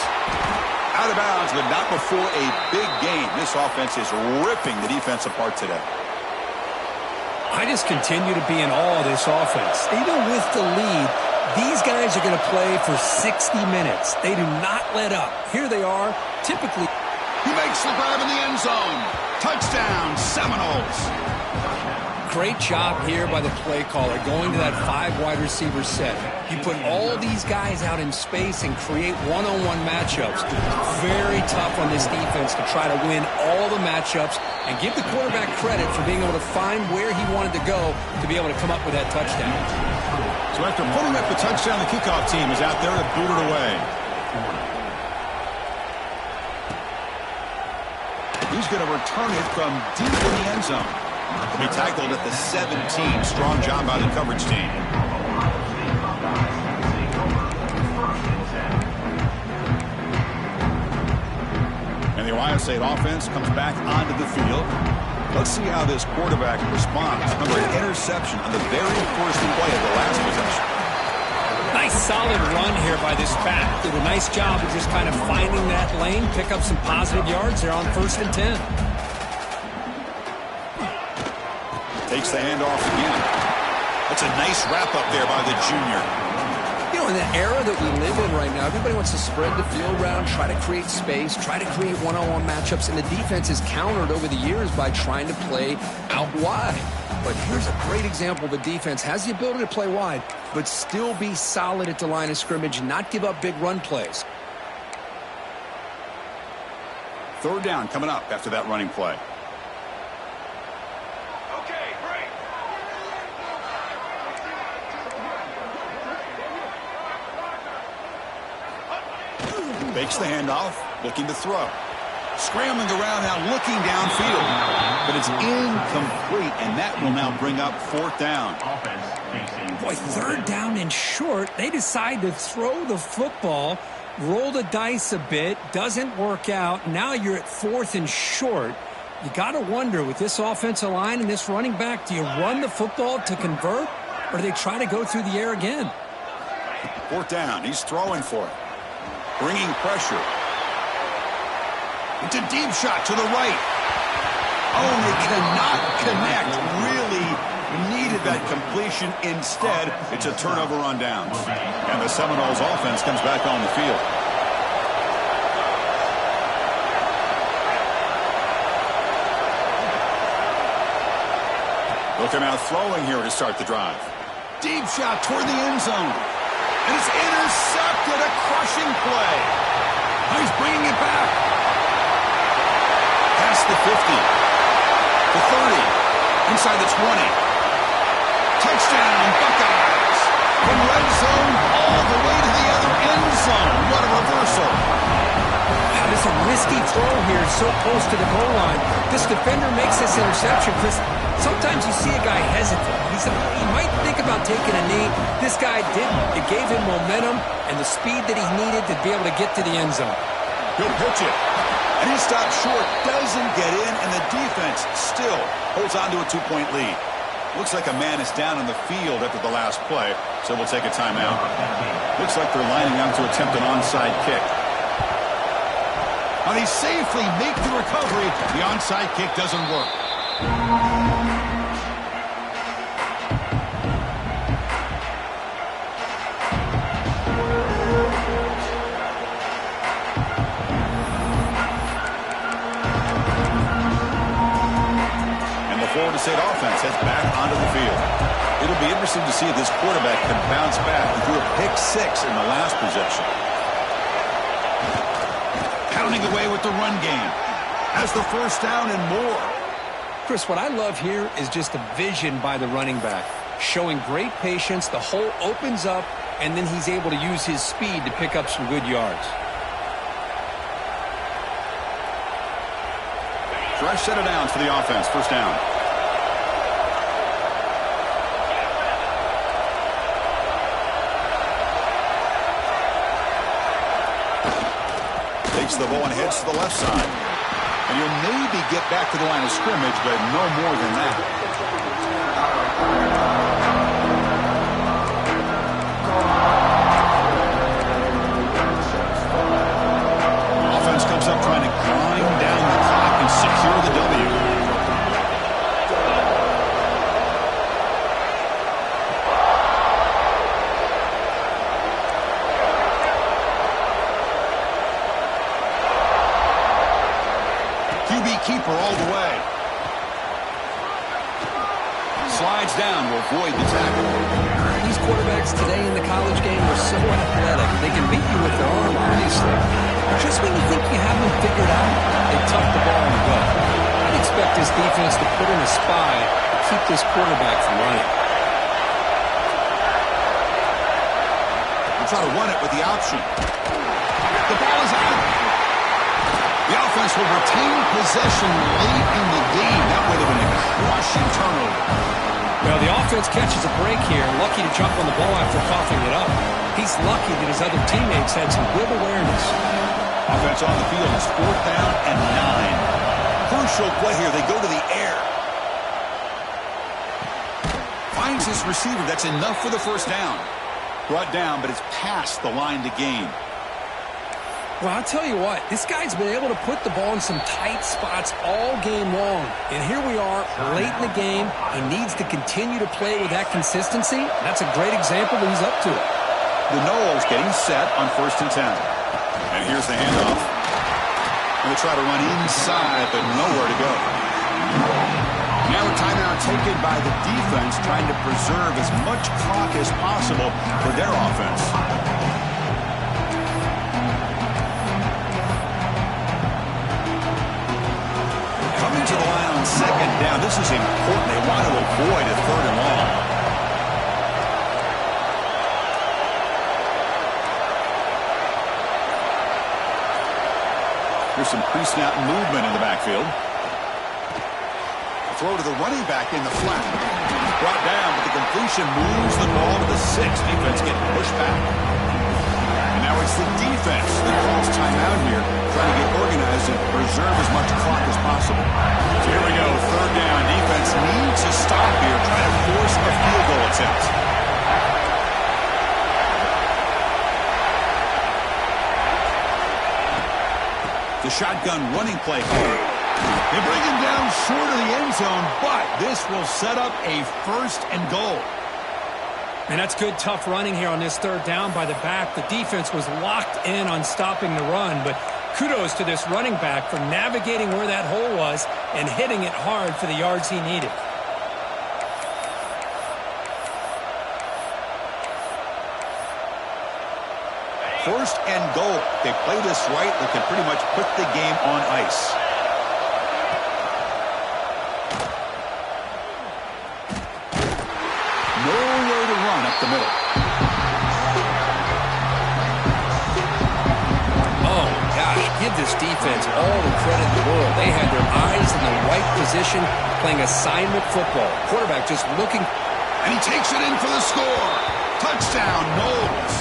Out of bounds, but not before a big gain. This offense is ripping the defense apart today. I just continue to be in awe of this offense. Even with the lead, these guys are going to play for 60 minutes. They do not let up. Here they are, typically. He makes the grab in the end zone. Touchdown, Seminoles. Great job here by the play caller, going to that 5 wide receiver set. You put all these guys out in space and create one-on-one matchups. Very tough on this defense to try to win all the matchups and give the quarterback credit for being able to find where he wanted to go to be able to come up with that touchdown. So after putting up the touchdown, the kickoff team is out there to boot it away. He's going to return it from deep in the end zone. He'll be tackled at the 17. Strong job by the coverage team. State offense comes back onto the field. Let's see how this quarterback responds. Remember, an interception on the very first play of the last possession. Nice solid run here by this back. Did a nice job of just kind of finding that lane, pick up some positive yards there on 1st and 10. Takes the handoff again. That's a nice wrap-up there by the junior. You know, in the era that we live in right now, everybody wants to spread the field around, try to create space, try to create one-on-one matchups, and the defense is countered over the years by trying to play out wide. But here's a great example. The defense has the ability to play wide, but still be solid at the line of scrimmage and not give up big run plays. 3rd down coming up after that running play. Okay, break. Fakes the handoff, looking to throw. Scrambling around now, looking downfield. But it's incomplete, and that will now bring up 4th down. Boy, 3rd down and short. They decide to throw the football, roll the dice a bit, doesn't work out. Now you're at 4th and short. You got to wonder, with this offensive line and this running back, do you run the football to convert, or do they try to go through the air again? 4th down, he's throwing for it. Bringing pressure. It's a deep shot to the right. Oh, they cannot connect. Really needed that completion. Instead, it's a turnover on downs. And the Seminoles offense comes back on the field. Looking out throwing here to start the drive. Deep shot toward the end zone. And it's intercepted. A crushing play. Now he's bringing it back. Past the 50. The 30. Inside the 20. Touchdown, Buckeyes. From red zone all the way to the other end zone. What a reversal. Wow, this is a risky throw here, so close to the goal line. This defender makes this interception, Chris. Sometimes you see a guy hesitate. He might think about taking a knee. This guy didn't. It gave him momentum and the speed that he needed to be able to get to the end zone. He'll pitch it. And he stops short, doesn't get in, and the defense still holds on to a 2-point lead. Looks like a man is down on the field after the last play, so we'll take a timeout. Looks like they're lining up to attempt an onside kick. Now they safely make the recovery. The onside kick doesn't work. Florida State offense heads back onto the field. It'll be interesting to see if this quarterback can bounce back. He threw a pick 6 in the last possession. Pounding away with the run game. Has the 1st down and more. Chris, what I love here is just the vision by the running back. Showing great patience. The hole opens up, and then he's able to use his speed to pick up some good yards. Fresh set of downs for the offense. 1st down. Takes the ball and heads to the left side. And he'll maybe get back to the line of scrimmage, but no more than that. Offense comes up trying to grind down the clock and secure the W. Keeper all the way. Slides down to avoid the tackle. These quarterbacks today in the college game are so athletic. They can beat you with their arm, obviously. Just when you think you have them figured out, they tuck the ball and go. I'd expect this defense to put in a spy to keep this quarterback from running. We'll try to run it with the option. The ball is out. The offense will retain possession late in the game. That would have been a crushing turnover. Well, the offense catches a break here. Lucky to jump on the ball after coughing it up. He's lucky that his other teammates had some good awareness. Offense on the field is 4th down and 9. Crucial play here. They go to the air. Finds his receiver. That's enough for the first down. Brought down, but it's past the line to gain. Well, I'll tell you what, this guy's been able to put the ball in some tight spots all game long. And here we are, late in the game. He needs to continue to play with that consistency. That's a great example that he's up to it. The Noles getting set on 1st and 10. And here's the handoff. And they try to run inside, but nowhere to go. Now a timeout taken by the defense, trying to preserve as much clock as possible for their offense. Coming to the line on 2nd down. This is important. They want to avoid a 3rd and long. Here's some pre-snap movement in the backfield. Throw to the running back in the flat. Brought down, but the completion moves the ball to the 6. Defense getting pushed back. And now it's the defense that calls timeout here, trying to get organized and preserve as much clock as possible. So here we go, 3rd down. Defense needs to stop here, trying to force a field goal attempt. The shotgun running play here. They bring him down short of the end zone, but this will set up a 1st and goal. And that's good, tough running here on this 3rd down by the back. The defense was locked in on stopping the run, but kudos to this running back for navigating where that hole was and hitting it hard for the yards he needed. First and goal. They play this right. They can pretty much put the game on ice. Nowhere to run up the middle. Oh, gosh, give this defense all the credit in the world. They had their eyes in the right position, playing assignment football. Quarterback just looking. And he takes it in for the score. Touchdown, Noles.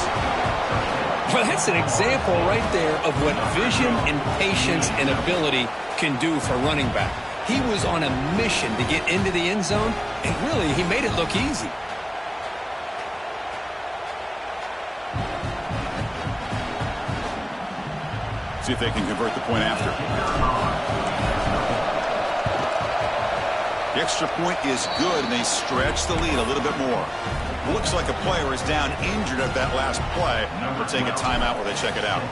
Well, that's an example right there of what vision and patience and ability can do for running back. He was on a mission to get into the end zone, and really, he made it look easy. See if they can convert the point after. The extra point is good, and they stretch the lead a little bit more. Looks like a player is down injured at that last play. We'll take a timeout while they check it out.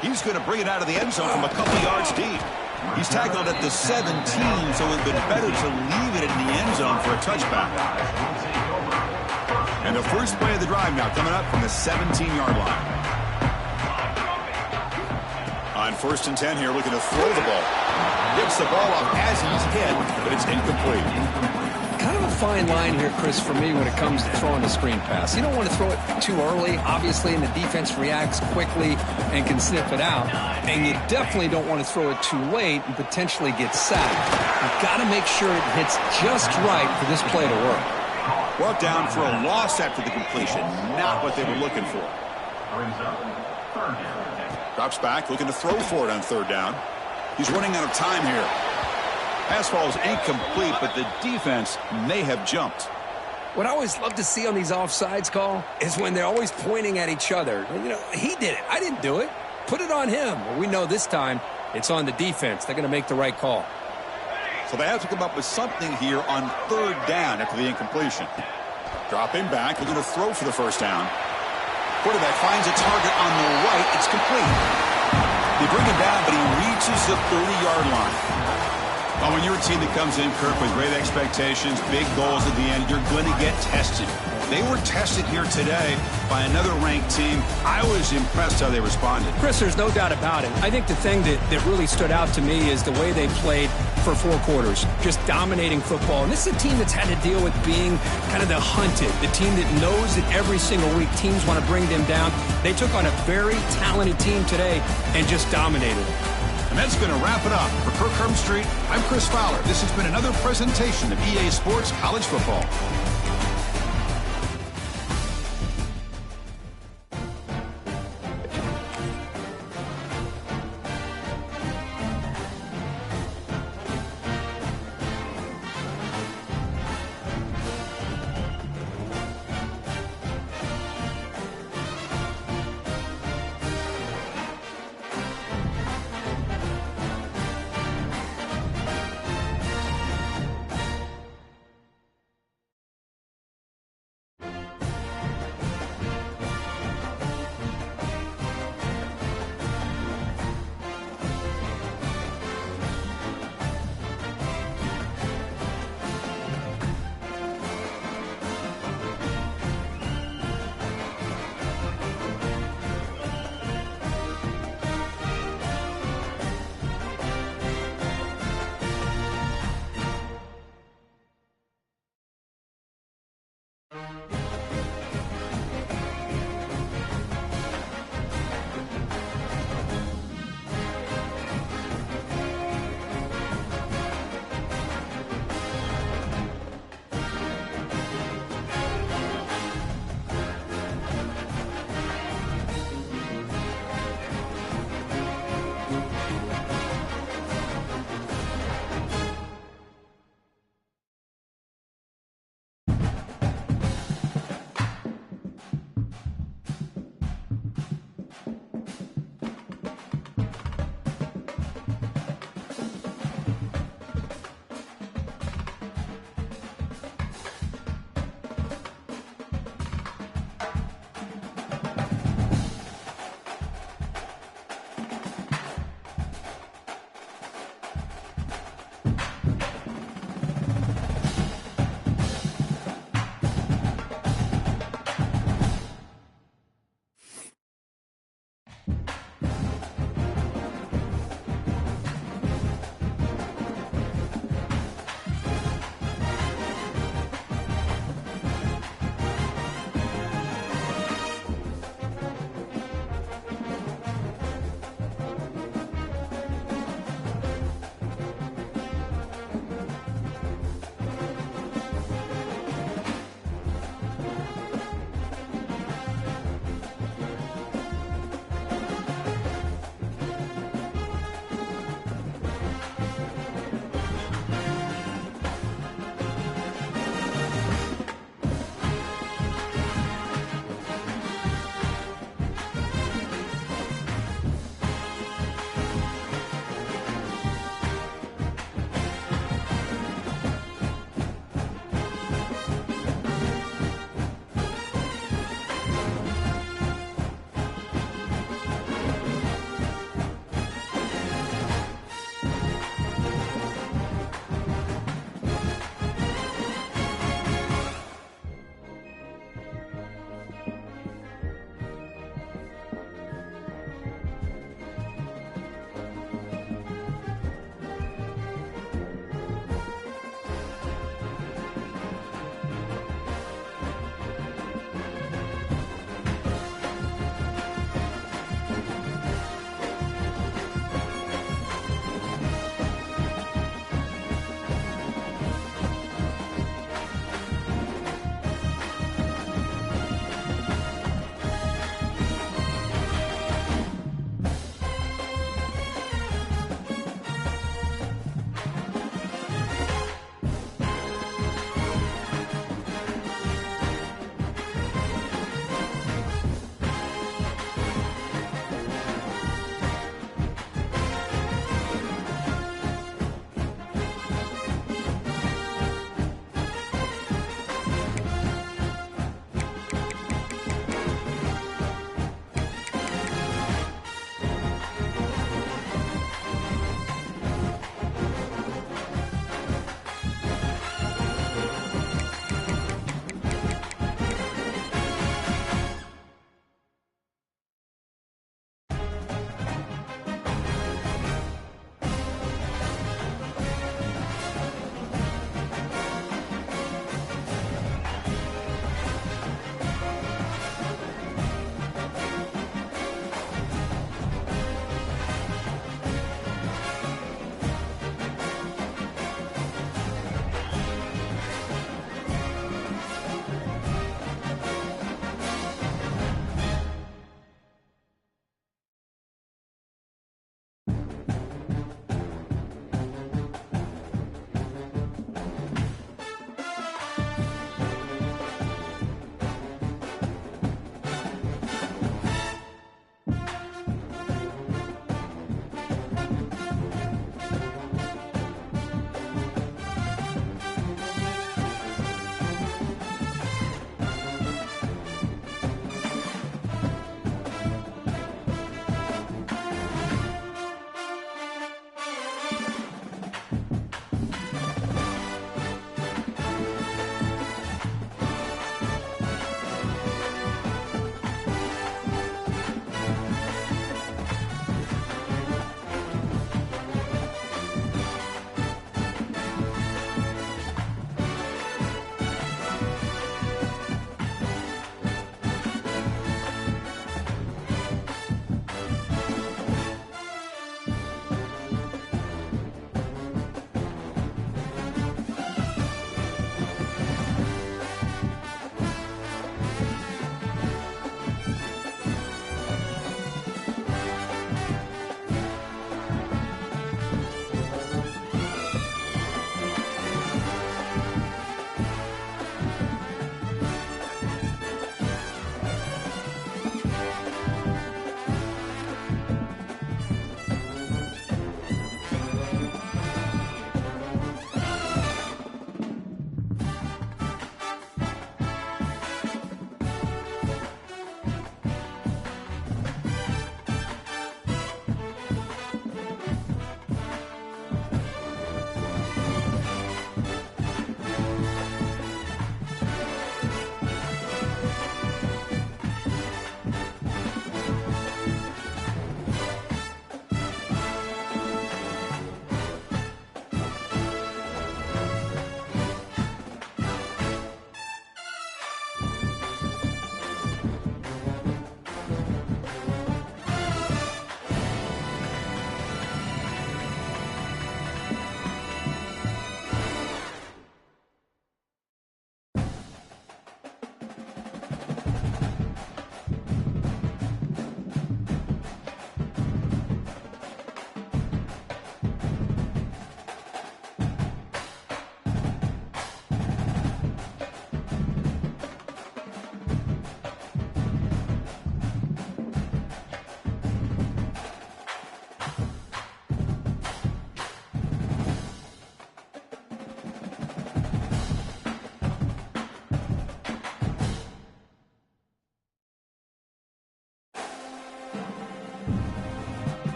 He's going to bring it out of the end zone from a couple yards deep. He's tackled at the 17, so it would have been better to leave it in the end zone for a touchback. And the first play of the drive now coming up from the 17-yard line. On 1st and 10 here, looking to throw the ball. Gets the ball off as he's hit, but it's incomplete. Kind of a fine line here, Chris, for me when it comes to throwing a screen pass. You don't want to throw it too early, obviously, and the defense reacts quickly and can sniff it out. And you definitely don't want to throw it too late and potentially get sacked. You've got to make sure it hits just right for this play to work. Brought down for a loss after the completion. Not what they were looking for. Drops back, looking to throw for it on 3rd down. He's running out of time here. Pass ball is incomplete, but the defense may have jumped. What I always love to see on these offsides call is when they're always pointing at each other. You know, he did it. I didn't do it. Put it on him. Well, we know this time it's on the defense. They're going to make the right call. So they have to come up with something here on 3rd down after the incompletion. Dropping back, looking to throw for the first down. Quarterback finds a target on the right. It's complete. They bring him down, but he reaches the 30-yard line. Well, when you're a team that comes in, Kirk, with great expectations, big goals at the end, you're going to get tested. They were tested here today by another ranked team. I was impressed how they responded. Chris, there's no doubt about it. I think the thing that really stood out to me is the way they played for 4 quarters, just dominating football. And this is a team that's had to deal with being kind of the hunted, the team that knows that every single week teams want to bring them down. They took on a very talented team today and just dominated it. And that's going to wrap it up. For Kirk Hermstreet, I'm Chris Fowler. This has been another presentation of EA Sports College Football.